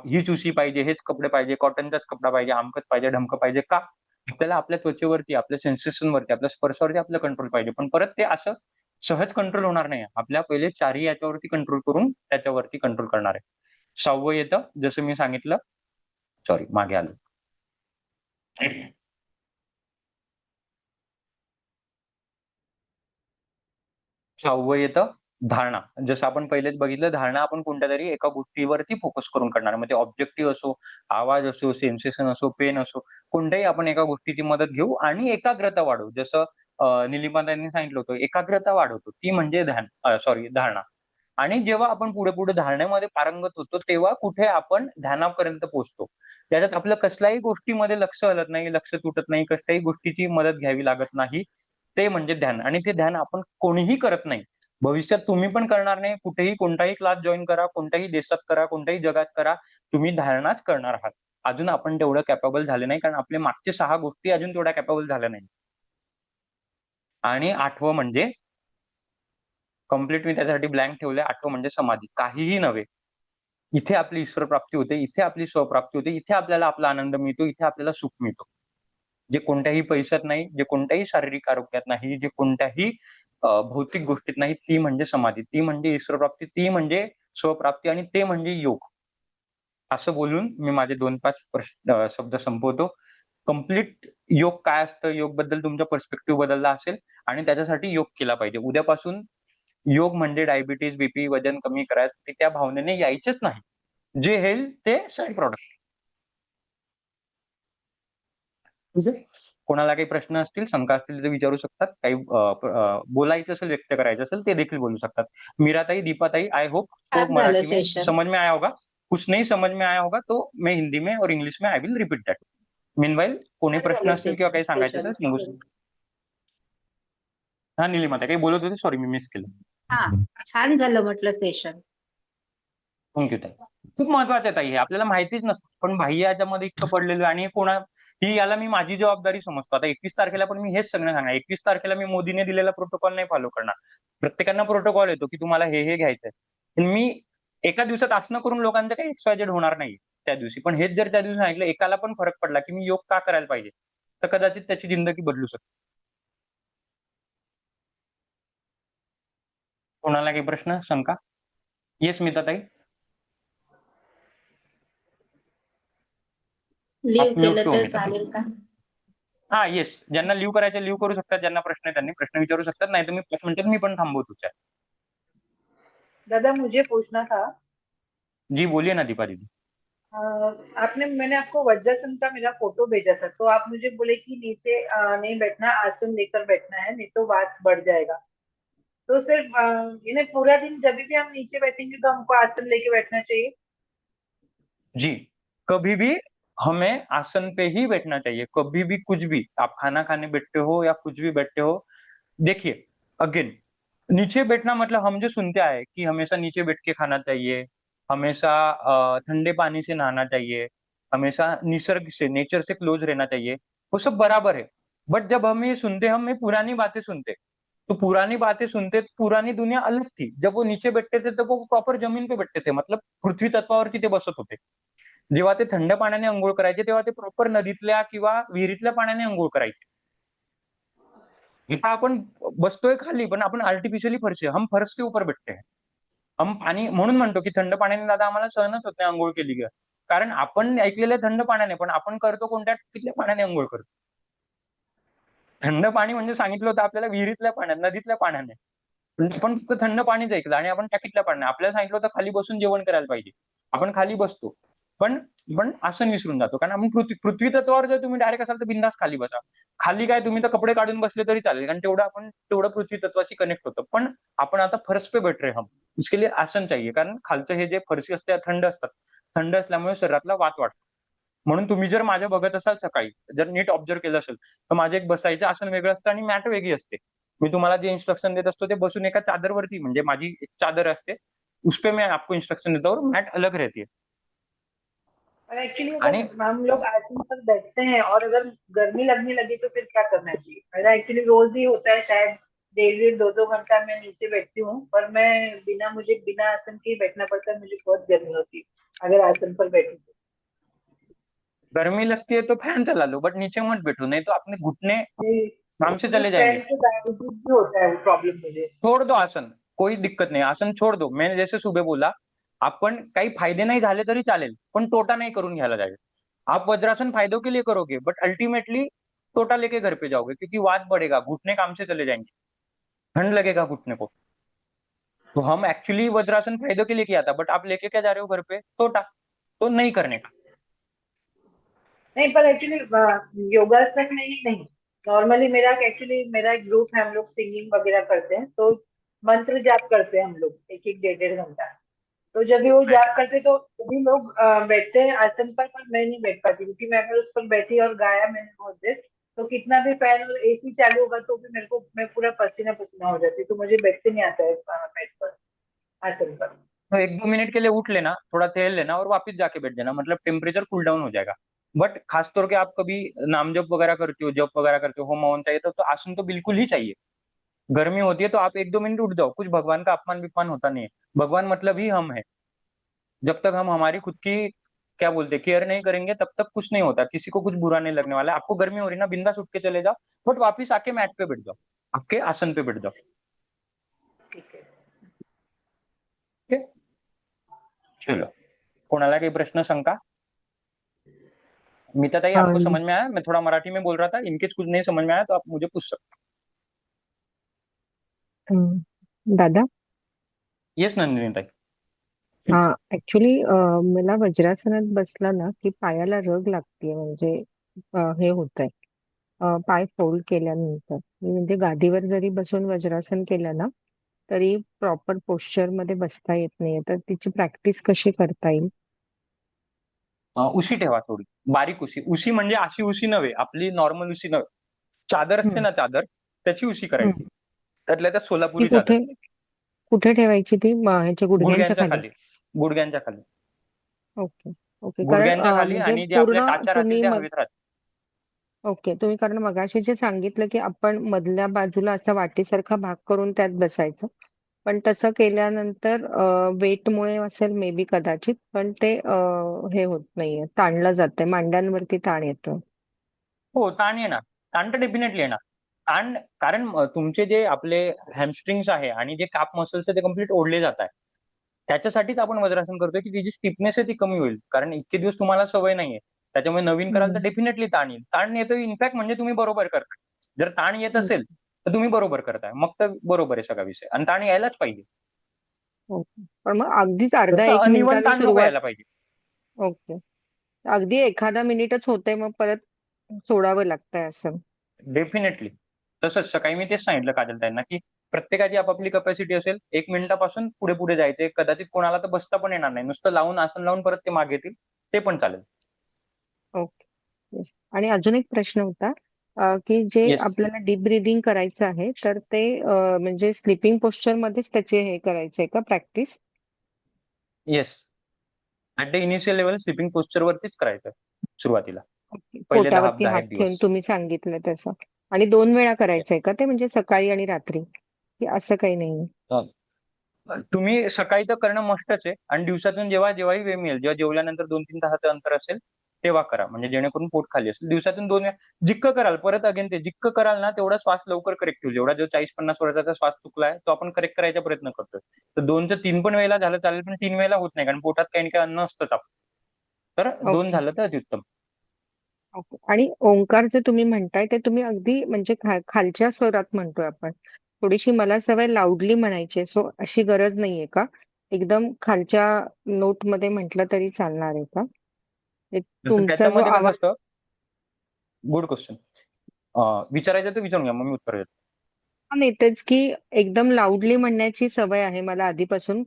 हीच उशी पाहिजे, हेच कपडे पाहिजे, कॉटनचाच कपडा पाहिजे, अमकच पाहिजे, ढमकं पाहिजे. का? आपल्याला आपल्या त्वचेवरती, आपल्या सेन्सेशनवरती, आपल्या स्पर्शावरती आपलं कंट्रोल पाहिजे. पण परत ते असं सहज कंट्रोल होणार नाही. आपल्या पहिले 4ही याच्यावरती कंट्रोल करून त्याच्यावरती कंट्रोल करणार आहे. 6वं येतं, जसं मी सांगितलं, सॉरी मागे आलो. 6वं येतं धारणा. जसं आपण पहिलेच बघितलं, धारणा आपण कोणत्या तरी एका गोष्टीवरती फोकस करून करणार. मग ते ऑब्जेक्टिव्ह असो, आवाज असो, सेन्सेशन असो, पेन असो, कोणत्याही आपण एका गोष्टीची मदत घेऊ आणि एकाग्रता वाढवू. जसं निलिमाताईंनी सांगितलं होतं, एकाग्रता वाढवतो, ती म्हणजे धारणा. आणि जेव्हा आपण पुढे पुढे धारणेमध्ये पारंगत होतो, तेव्हा कुठे आपण ध्यानापर्यंत पोहोचतो. त्याच्यात आपलं कसल्याही गोष्टीमध्ये लक्ष हलत नाही, लक्ष तुटत नाही, कसल्याही गोष्टीची मदत घ्यावी लागत नाही. ते म्हणजे ध्यान. आणि ते ध्यान आपण कोणीही करत नाही. भविष्यात तुम्ही पण करणार नाही. कुठेही कोणताही क्लास जॉईन करा, कोणत्याही देशात करा, कोणत्याही जगात करा, तुम्ही धारणाच करणार आहात. अजून आपण तेवढं कॅपेबल झाले नाही, कारण आपले मागचे 6 गोष्टी अजून तेवढ्या कॅपेबल झाल्या नाही. आणि 8वं म्हणजे कम्प्लीट, मी त्याच्यासाठी ब्लँक ठेवलंय. 8वं म्हणजे समाधी. काहीही नव्हे. इथे आपली ईश्वर प्राप्ती होते, इथे आपली स्वप्राप्ती होते, इथे आपल्याला आपला आनंद मिळतो, इथे आपल्याला सुख मिळतो. जे कोणत्याही पैशात नाही, जे कोणत्याही शारीरिक आरोग्यात नाही, जे कोणत्याही भौतिक गोष्टीत नाही, ती म्हणजे समाधी, ती म्हणजे ईश्वर प्राप्ती, ती म्हणजे स्वप्राप्ती, आणि ते म्हणजे योग. असं बोलून मी माझे 2-5 शब्द संपवतो. कम्प्लीट योग काय असतं, योग बद्दल तुमचा पर्स्पेक्टिव्ह बदलला असेल, आणि त्याच्यासाठी योग केला पाहिजे. उद्यापासून योग म्हणजे डायबिटीज, बीपी, वजन कमी करायसाठी त्या भावनेने यायचेच नाही. जे हेल्थ ते साईड प्रॉडक्ट. कोणाला काही प्रश्न असतील, शंका असतील तर विचारू शकतात. काही बोलायचं असेल, व्यक्त करायचं असेल, ते देखील बोलू शकतात. मीराताई, दीपाताई, आई होप तो छान झालं मराठी में सेशन. समझ में आया होगा. कुछ नहीं समझ में आया होगा तो मैं हिंदी में और इंग्लिश में I will repeat that. Meanwhile कोणी छान प्रश्न झालं असतील किंवा काही सांगायचं असेल सांगू सेशन. शकतो. हा निलिमाता काही बोलत होते, सॉरी मी मिस केलं. हा, छान झालं म्हटलं सेशन. थँक्यू ताई. खूप महत्वाचं आहे ताई, हे आपल्याला माहितीच नसतं, पण बाह्य याच्यामध्ये इतकं पडलेलं आहे. आणि याला मी माझी जबाबदारी समजतो. आता 21 तारखेला पण मी हेच सगळं सांगणार. 21 तारखेला मी मोदीने दिलेला प्रोटोकॉल नाही फॉलो करणार. प्रत्येकांना प्रोटोकॉल येतो की तुम्हाला हे घ्यायचंय. पण मी एका दिवसात असणं करून लोकांचं काही एक्सवायजेड होणार नाही त्या दिवशी. पण हेच जर त्या दिवशी सांगितलं, एकाला पण फरक पडला की मी योग का करायला पाहिजे, तर कदाचित त्याची जिंदगी बदलू शकते. कोणाला काही प्रश्न, शंका? येस स्मिताताई. लिव्ह म्यूट केलं शो तर मिळतात. चालेल का? हा येस, ज्यांना लिव्ह करायचं लिव्ह करू शकतात, ज्यांना प्रश्न आहे त्यांनी प्रश्न विचारू शकतात, नाही तर मी 5 मिनिटात मी पण थांबवतो. दादा मुझे पूछना था जी बोलिए ना दीपा दीदी। मैंने आपको वज्रासन का मेरा फोटो भेजा था, तो आप मुझे बोले कि नीचे नहीं बैठना, आसन लेकर बैठना है, नहीं तो वात बढ़ जाएगा। तो सिर्फ इन्हें पूरा दिन जब भी हम नीचे बैठेंगे तो हमको आसन लेके बैठना चाहिए। जी, कभी भी हमें आसन पे ही बैठना चाहिए, कभी भी कुछ भी आप खाना खाने बैठते हो या कुछ भी बैठते हो। देखिए, अगेन, नीचे बैठना मतलब हम जो सुनते आए कि हमेशा नीचे बैठ के खाना चाहिए, हमेशा ठंडे पानी से नहाना चाहिए, हमेशा निसर्ग से, नेचर से क्लोज रहना चाहिए, वो सब बराबर है। बट जब हम ये सुनते, हम ये पुरानी बातें सुनते, तो पुरानी बातें सुनते तो पुरानी दुनिया अलग थी। जब वो नीचे बैठते थे तो वो प्रॉपर जमीन पे बैठते थे, मतलब पृथ्वी तत्वावरती ते बसत होते। जेव्हा ते थंड पाण्याने अंघोळ करायचे तेव्हा ते प्रॉपर नदीतल्या किंवा विहिरीतल्या पाण्याने अंघोळ करायचे। इथं आपण बसतोय खाली, पण आपण आर्टिफिशियली फरशी हम फर्श के ऊपर बैठते हैं। हम पाणी म्हणून म्हणतो की थंड पाण्याने दादा आम्हाला सहनच होत नाही अंघोळ केली की, कारण आपण ऐकलेलं आहे थंड पाण्याने, पण आपण करतो कोणत्या तिथल्या पाण्याने अंघोळ करतो। थंड पाणी म्हणजे सांगितलं होतं आपल्याला विहिरीतल्या पाण्यात, नदीतल्या पाण्याने, पण आपण फक्त थंड पाणीच ऐकलं आणि आपण टाकीतल्या पाण्याने। आपल्याला सांगितलं होतं खाली बसून जेवण करायला पाहिजे, आपण खाली बसतो, पण पण आसन विसरून जातो, कारण आपण पृथ्वी तत्वावर जर तुम्ही डायरेक्ट असाल तर बिंदास खाली बसा। खाली काय तुम्ही तर कपडे काढून बसले तरी चालेल, कारण तेवढं पृथ्वी तत्वाशी कनेक्ट होतं। पण आपण आता फर्श पे बैठ रहे हम, इसके लिए आसन चाहिए, कारण खालचं हे जे फरशी असते थंड असतात, थंड असल्यामुळे शरीरातला वात वाढतो। म्हणून तुम्ही जर माझ्या बघत असाल सकाळी, जर नीट ऑब्झर्व केलं असेल, तर माझे एक बसायचं आसन वेगळं असतं आणि मॅट वेगळी असते। मी तुम्हाला जे इन्स्ट्रक्शन देत असतो ते बसून एका चादरवरती, म्हणजे माझी एक चादर असते, उसपे मैं आपको इंस्ट्रक्शन देता हूँ और मैट अलग रहती है। और एक्चुअली आणि अगर हम लोग आसन पर बैठते हैं और अगर गर्मी लगने लगी तो फिर क्या करना चाहिए? मेरा एक्चुअली रोज ही होता है, शायद 1.5-2 घंटा मैं नीचे बैठती हूँ, पर मुझे बिना आसन के ही बैठना पड़ता है, मुझे बहुत गर्मी होती है अगर आसन पर बैठूं तो। गर्मी लगती है तो फैन चला लो, बट नीचे मत बैठो, नहीं तो अपने घुटने काम से मुझे चले जाएंगे। फैन से डायबिटीज भी होता है, वो प्रॉब्लम मुझे। छोड़ दो आसन, कोई दिक्कत नाही, आसन छोड़ दो। मैंने जैसे सुबह बोला, आपण काही फायदे नाही झाले तरी चालेल, पण तोटा नाही करून घ्यायला जायचं। आप वज्रासन फायदों के लिए करोगे, बट अल्टीमेटली तोटा लेके घर पे जाओगे, क्योंकि वात बढ़ेगा, घुटने काम से चले जाएंगे, ठंड लगेगा घुटने को। तो हम एक्चुअली वज्रासन फायदों के लिए किया था, बट आप लेके क्या जा रहे हो घर पे? तोटा। तो नहीं करने का। नहीं, पर एक्चुअली योगासन में ही नहीं, नॉर्मली मेरा एक ग्रुप है, हम लोग सिंगिंग वगैरह करते हैं, तो मंत्र जाप करते हैं हम लोग 1-1, 1.5 घंटा। तो जब भी वो जाप करते तो सभी लोग बैठते हैं आसन पर मैं नहीं बैठ पाती, क्योंकि मैं अगर उस पर बैठी और गाया मैंने बहुत देर, तो कितना भी फैन और एसी चालू होगा तो भी मैं पूरा पसीना पसीना हो जाती, तो मुझे बैठते नहीं आता है बेड पर, आसन पर। तो 1-2 मिनट के लिए उठ लेना, थोड़ा टहल लेना और वापस जाके बैठ जाना, मतलब टेम्परेचर कूल डाउन हो जाएगा। बट खास तौर के आप कभी नाम जप वगैरह करते हो, जप वगैरह करते हो, होम हवन चाहिए तो आसन तो बिल्कुल ही चाहिए। गर्मी होती है तो आप 1-2 मिनट उठ जाओ, कुछ भगवान का अपमान विपमान होता नहीं है। भगवान मतलब ही हम है। जब तक हम हमारी खुद की, क्या बोलते, केयर नहीं करेंगे तब तक कुछ नहीं होता, किसी को कुछ बुरा नहीं लगने वाला है। आपको गर्मी हो रही ना, बिंदास उठ के चले जाओ, बट वापिस आके मैट पे बैठ जाओ, आपके आसन पे बैठ जाओ। ठीक है। ठीक है, चलो। कोणाला काही प्रश्न, शंका? मीताताई, आपको अं, समझ में आया? मैं थोड़ा मराठी में बोल रहा था, इनकेस कुछ नहीं समझ में आया तो आप मुझे पूछ सकते अं, दादा, हो। येस नंदिनी ताई। हा ऍक्च्युली मला वज्रासनात बसला ना की पायाला रग लागते, म्हणजे हे होत आहे, पाय फोल्ड केल्यानंतर म्हणजे गादीवर जरी बसून वज्रासन केलं ना तरी प्रॉपर पोश्चर मध्ये बसता येत नाहीये, तर तिची प्रॅक्टिस कशी करता येईल? उशी ठेवा थोडी, बारीक उशी। उशी म्हणजे अशी उशी नव्हे, आपली नॉर्मल उशी नव्हे, चादर असते हम्म, ना, चादर, त्याची उशी करायची, हम्म. त्यातल्या त्यात ती सोलापुरी चादर। कुठे कुठे ठेवायची ती ह्याच्या गुडघ्यांच्या गुडघ्यांच्या खाली? खाली, गुडघ्यांच्या खाली, ओके. ओके, कारण गुडघ्यांच्या खाली, म्हणजे आणि जे पूर्ण आपल्या टाच्या राहतील तुम्ही त्या मग हवेत राहतील। ओके, तुम्ही कारण मगाशी जे सांगितलं की आपण मधल्या बाजूला असा वाटीसारखा भाग करून त्यात बसायचं, पण तसं केल्यानंतर वेटमुळे असेल मे बी कदाचित, पण ते हे होत नाहीये, ताणलं जातंय, मांड्यांवरती ताण येतो. हो, ताण येणार, ताण तर डेफिनेटली येणार। ताण, कारण तुमचे जे आपले हॅमस्ट्रिंग्स आहे आणि जे काप मसल्स आहे ते कम्प्लीट ओढले जात आहे, त्याच्यासाठीच आपण वज्रासन करतोय की ती जी स्टिफनेस आहे ती कमी होईल, कारण इतके दिवस तुम्हाला सवय नाहीये, त्याच्यामुळे नवीन कराल तर हम्म. डेफिनेटली ताण येईल। ताण येतो इनफॅक्ट म्हणजे तुम्ही बरोबर करताय, जर ताण येत असेल तर तुम्ही बरोबर करताय, मग तर बरोबर आहे सगळा विषय, आणि ताण यायलाच पाहिजे। ओके. पण मग अगदीच अर्धा फक्त 1 अनइव्हन मिनिटाने ताण नको सुरुवात. यायला पाहिजे. ओके. अगदी एखादा मिनिटच होतंय मग परत सोडावं लागतंय असं. डेफिनेटली. तसंच सकाळी मी तेच सांगितलं काजलताईंना, की प्रत्येकाची आपापली कपॅसिटी असेल. 1 मिनिटापासून पुढे-पुढे जायचंय. कदाचित कोणाला तर बसता पण येणार नाही. नुसतं लावून आसन लावून परत ते मागे येतील. ते पण चालेल. ओके. येस. आणि अजून एक प्रश्न होता, की जे येस. आपल्याला डीप ब्रीथिंग करायचं आहे, तर ते म्हणजे स्लीपिंग पोश्चरमध्येच त्याचे हे करायचंय का practice? Yes. At the initial level sleeping पोश्चरवरतीच करायचं सुरुवातीला. ओके. पहिले पोटावरती 10 हात एक ठेवून दिवस. तुम्ही सांगितलं तसं. आणि 2 वेळा करायचंय का ते, म्हणजे सकाळी आणि रात्री? की असं काही नाहीये? तुम्ही सकाळी तर करणं मस्टच आहे आणि दिवसातून जेव्हाही वेळ मिळेल, जेव्हा जेवल्यानंतर 2-3 तासाचं अंतर असेल, तेव्हा करा. म्हणजे जेणेकरून पोट खाली असेल. दिवसातून 2 वेळा जितकं कराल, परत अगेन ते जितकं कराल ना, तेवढा श्वास लवकर करेक्ट होईल. जेवढा जो 40-50 वर्षाचा श्वास चुकलाय, तो आपण करेक्ट करायचा प्रयत्न करतोय. तर 2चं 3 पण वेळेला झालं चालेल, पण 3 वेळेला होत नाही. कारण पोटात काही ना काही अन्न असतंच आपलं. तर 2 ओके. झालं तर अतिउत्तम. ओके. आणि ओंकार जे तुम्ही म्हणताय ते तुम्ही अगदी म्हणजे खालच्या स्वरात म्हणतोय आपण. थोडीशी मला सवय लाऊडली म्हणायची आहे, सो अशी गरज नाहीये का? एकदम खालच्या नोटमध्ये म्हटलं तरी चालणार आहे का? एक तर तुमचा जो त्याच्यामध्ये कसं आवाज. असतं गुड क्वेश्चन. विचारायचं तर विचारून घ्या, मग मी उत्तर देतो. नाही तेच की एकदम लाऊडली म्हणण्याची सवय आहे मला आधीपासून.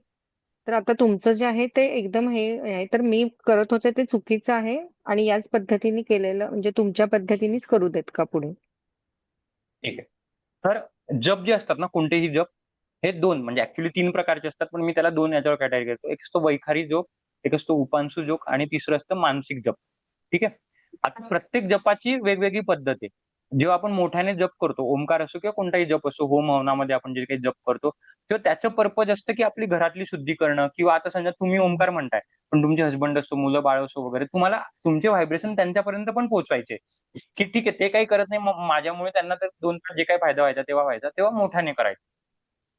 तर आता तुमचं जे आहे ते एकदम हे आहे, तर मी करत होते ते चुकीचं आहे आणि याच पद्धतीने केलेलं म्हणजे तुमच्या पद्धतीनेच करू देत का पुढे? ठीक आहे. तर जप जे असतात ना, कोणतेही जप, हे 2 म्हणजे ॲक्चुअली 3 प्रकारचे असतात, पण मी त्याला 2 याच्यावर कॅटेगरी करतो. एक असतो वैखारी जोक, एक असतो उपांशू जोक आणि तिसरं असतं मानसिक जप. ठीक आहे. आता प्रत्येक जपाची वेगवेगळी पद्धत आहे. जेव्हा आपण मोठ्याने जप करतो, ओमकार असो किंवा कोणताही जप असो, होम हवनामध्ये आपण जे काही जप करतो, तेव्हा त्याचं पर्पज असतं की आपली घरातली शुद्धी करणं किंवा आता समजा तुम्ही ओमकार म्हणताय, पण तुमचे हसबंड असो, मुलं-बाळ असो वगैरे, तुम्हाला तुमचे व्हायब्रेशन त्यांच्यापर्यंत पण पोहोचवायचे. की ठीक आहे, ते काही करत नाही, मग माझ्यामुळे त्यांना तर 2 तास जे काही फायदा व्हायचा तेव्हा व्हायचा, तेव्हा मोठ्याने करायचं.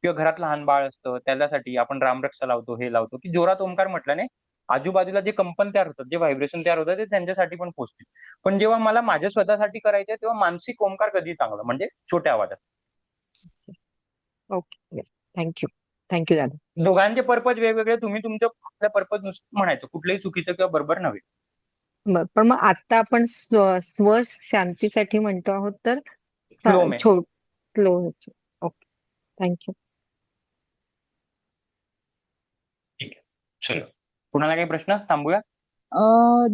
किंवा घरात लहान बाळ असतं, त्याच्यासाठी आपण रामरक्षा लावतो, हे लावतो, की जोरात ओंकार म्हटल्याने आजूबाजूला जे कंपन तयार होतात, जे व्हायब्रेशन तयार होतात, ते त्यांच्यासाठी पण पोहोचतील. पण जेव्हा मला माझ्या स्वतःसाठी करायचंय, तेव्हा मानसिक ओंकार कधीही चांगला, म्हणजे छोट्या आवाजात. Okay. Yes. Thank you. Thank you दादा. दोघांचे पर्पज वेगवेगळे. तुम्ही तुमच्या कुठल्या पर्पज नुसार म्हणायचं. कुठलंही चुकीचं किंवा बरोबर नव्हे. बरं. पण मग आता आपण शांतीसाठी म्हणतो आहोत, तर फ्लो में. स्लो. ओके. Thank you. ठीक आहे. चलो. कुणाला काही प्रश्न? थांबूया?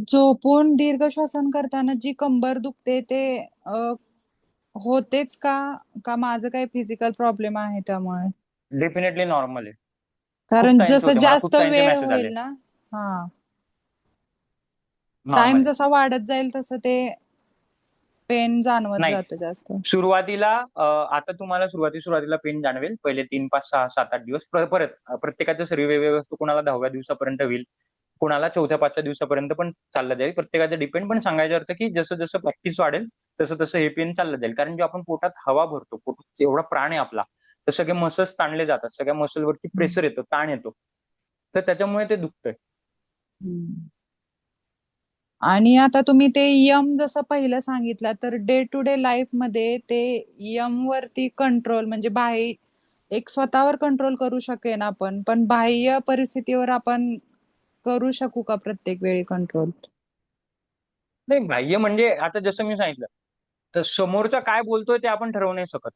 झोपून दीर्घ श्वसन करताना जी कंबर दुखते ते होतेच का? का माझं काही फिजिकल प्रॉब्लेम आहे त्यामुळे? डेफिनेटली नॉर्मल आहे. खूप कारण ताईंचे जसं होते. मला खूप जास्त ताईंचे वेळ मेसेज आले. होईल ना, हा टाइम नॉर्मल आहे. जसा वाढत जाईल तसं ते पेन जाणवत नाही. जातं जास्त. सुरुवातीला आता तुम्हाला सुरुवातीला पेन जाणवेल. पहिले 3, 5, 6, 7, 8 दिवस. परत प्रत्येकाचं शरीर वेगवेगळं असतं. कुणाला 10व्या दिवसापर्यंत होईल. कुणाला 4थ्या 5व्या दिवसापर्यंत पण चाललं जाईल. प्रत्येकाचं डिपेंड. पण सांगायचा अर्थ की जसं प्रॅक्टिस वाढेल, तसं हे पेन चाललं जाईल. कारण जेव्हा आपण पोटात हवा भरतो, पोटात एवढा प्राण आहे आपला, तर सगळे मसल्स ताणले जातात. सगळ्या मसलवरती प्रेशर येतो, ताण येतो. तर त्याच्यामुळे ते दुखतंय. हम्म. आणि आता तुम्ही ते यम जसं पहिलं सांगितलं, तर डे टू डे लाईफ मध्ये ते यम वरती कंट्रोल म्हणजे एक स्वतःवर कंट्रोल करू शकेन आपण, पण बाह्य परिस्थितीवर आपण करू शकू का प्रत्येक वेळी कंट्रोल? नाही, बाह्य म्हणजे आता जसं मी सांगितलं, तर समोरचा काय बोलतोय ते आपण ठरवू नाही शकत.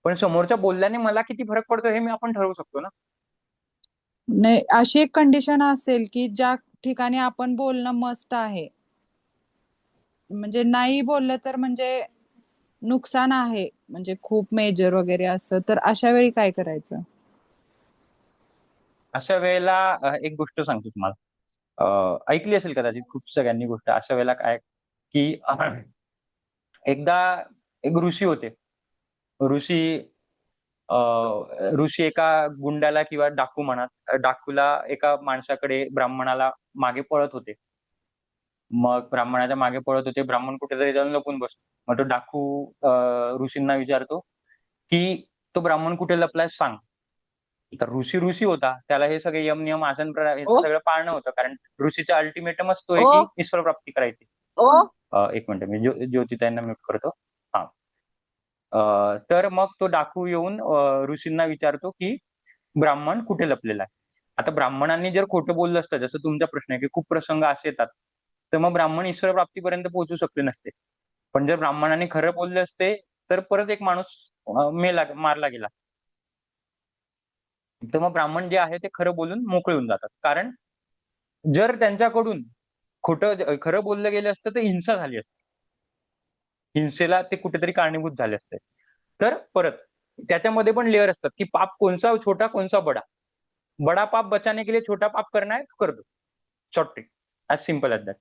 पण समोरच्या बोलल्याने मला किती फरक पडतो हे आपण ठरवू शकतो ना. नाही, अशी एक कंडिशन असेल की ज्या ठिकाणी आपण बोलणं मस्ट आहे, म्हणजे नाही बोललं तर म्हणजे नुकसान आहे, म्हणजे खूप मेजर वगैरे असं, तर अशा वेळी काय करायचं? अशा वेळेला एक गोष्ट सांगतो तुम्हाला. ऐकली असेल कदाचित खूप सगळ्यांनी गोष्ट. अशा वेळेला काय की एकदा एक ऋषी होते. ऋषी अ, ऋषी एका गुंडाला किंवा डाकू म्हणा, डाकूला एका माणसाकडे ब्राह्मणाला मागे पळत होते. मग ब्राह्मणाच्या मागे पळत होते. ब्राह्मण कुठेतरी जाऊन लपून बसतो. मग तो डाकू ऋषींना विचारतो, की "तो ब्राह्मण कुठे लपलाय सांग." तर ऋषी होता. त्याला हे सगळे यम, नियम, आसन, प्राणायाम ओ याचं सगळं पाळणं होतं. कारण ऋषीचा अल्टिमेटमच तो आहे, ओ की ईश्वर प्राप्ती करायची. ओ 1 मिनिट मी ज्योतिताईंना म्यूट करतो. हां. तर मग तो डाकू येऊन ऋषींना विचारतो, की ब्राह्मण कुठे लपलेला आहे? आता ब्राह्मणांनी जर खोटं बोललं असतं, जसं तुमचा प्रश्न आहे की खूप प्रसंग असे येतात, तर मग ब्राह्मण ईश्वर प्राप्तीपर्यंत पोहोचू शकले नसते. पण जर ब्राह्मणांनी खरं बोलले असते, तर परत एक माणूस मारला गेला. तर मग ब्राह्मण जे आहे ते खरं बोलून मोकळे होऊन जातात. कारण जर त्यांच्याकडून खरं बोललं गेलं असतं, तर हिंसा झाली असती. हिंसेला ते कुठेतरी कारणीभूत झाले असते. तर परत त्याच्यामध्ये पण लेयर असतात, की पाप कौन-सा छोटा, कौन-सा बडा. बडा पाप बचाने के लिए छोटा पाप करना है, तो कर दो. Short trick. As simple as that.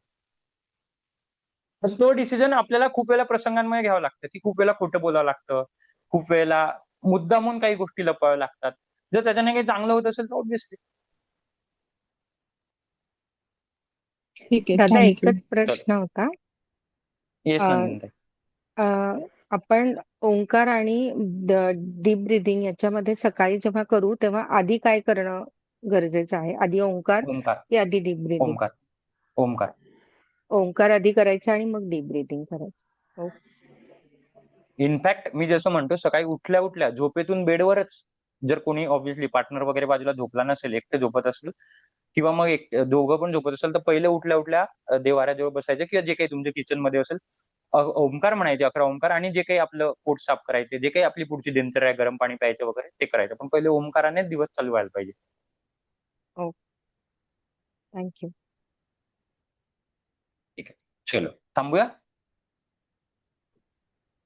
तर तो डिसिजन आपल्याला खूप वेळेला प्रसंगांमध्ये घ्यावं लागतं, की खूप वेळेला खोटं बोलावं लागतं. खूप वेळेला मुद्दामून काही गोष्टी लपवाव्या लागतात. जर त्याच्याने काही चांगलं होत असेल, तर ऑब्व्हियसली. ठीक आहे. दादा थँक यू. एकच प्रश्न होता. येस अ, नंदिनीताई. आपण ओंकार आणि डीप ब्रीदिंग याच्यामध्ये सकाळी जेव्हा करू तेव्हा आधी काय करणं गरजेचं आहे? आधी ओंकार ओंकार, की आधी डीप ब्रीदिंग? ओंकार, ओंकार. ओंकार आधी करायचं आणि मग डीप ब्रीदिंग करायचं. हो. इनफॅक्ट मी जसं म्हणतो सकाळी उठल्या-उठल्या झोपेतून बेडवरच जर कोणी ऑब्व्हियसली पार्टनर वगैरे बाजूला झोपला नसेल, एकटे झोपत असेल किंवा मग दोघं पण झोपत असेल, तर पहिले उठल्या-उठल्या देव्हाऱ्याजवळ बसायचे किंवा जे काही तुमच्या किचनमध्ये असेल, ओंकार म्हणायचे 11 ओंकार आणि जे काही आपलं पोट साफ करायचे, जे काही आपली पुढची दिनचर्या आहे, गरम पाणी प्यायचं वगैरे ते करायचं. पण पहिले ओंकाराने दिवस चालू व्हायला पाहिजे. हो. थँक्यू. ठीक आहे. चलो थांबूया?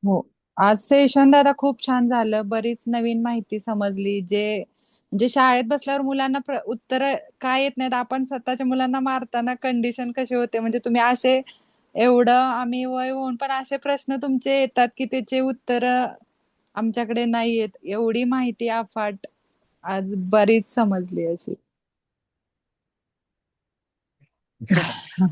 हो. आज सेशन दादा खूप छान झालं. बरीच नवीन माहिती समजली. म्हणजे शाळेत बसल्यावर मुलांना उत्तर काय येत नाहीत. आपण स्वतःच्या मुलांना मारताना कंडिशन कशी होते म्हणजे तुम्ही असे एवढं आम्ही वय होऊन पण असे प्रश्न तुमचे येतात की त्याचे उत्तर आमच्याकडे नाही येत. एवढी माहिती अफाट आज बरीच समजली अशी.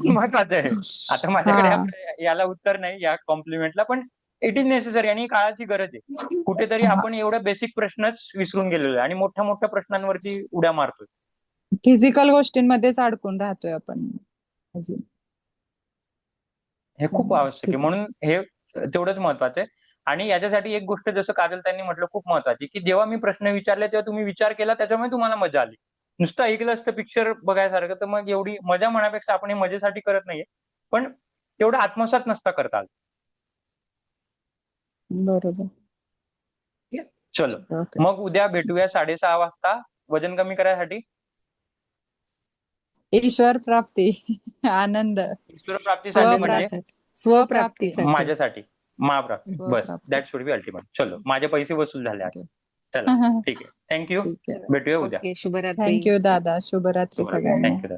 महत्वाचं आहे. आता माझ्याकडे हा. याला उत्तर नाही या कॉम्प्लिमेंटला, पण इट इज नेसेसरी आणि ही काळाची गरज आहे. कुठेतरी हा. आपण एवढा बेसिक प्रश्नच विसरून गेलेलो आहे आणि मोठ्या-मोठ्या प्रश्नांवरती उड्या मारतोय. फिजिकल गोष्टींमध्येच अडकून राहतोय आपण अजून. हे खूप आवश्यक आहे. ठीक. म्हणून हे तेवढंच महत्वाचं आहे. आणि याच्यासाठी एक गोष्ट जसं काजलताईंनी म्हटलं खूप महत्वाची, की जेव्हा मी प्रश्न विचारले तेव्हा तुम्ही विचार केला त्याच्यामुळे तुम्हाला मजा आली. नुसतं ऐकलं असतं पिक्चर बघायसारखं तर मग एवढी मजा म्हणण्यापेक्षा आपण हे मजेसाठी करत नाहीये. पण तेवढं आत्मसात नसता करता आलं. बरोबर. ठीक आहे? चलो. ओके. मग उद्या भेटूया 6:30 वाजता वजन कमी करायसाठी. ईश्वर प्राप्ती आनंद ईश्वर प्राप्तीसाठी म्हणजे स्वप्राप्ती माझ्यासाठी महाप्राप्ती. बस स्वप्राप्ती. That should be ultimate. चलो माझे पैसे वसूल झाले आज. चला ठीक आहे. Thank you. ठीक आहे. भेटूया उद्या. ओके. शुभरात्री. थँक्यू दादा. शुभरात्री शुभरात्री. सगळ्यांना. थँक्यू.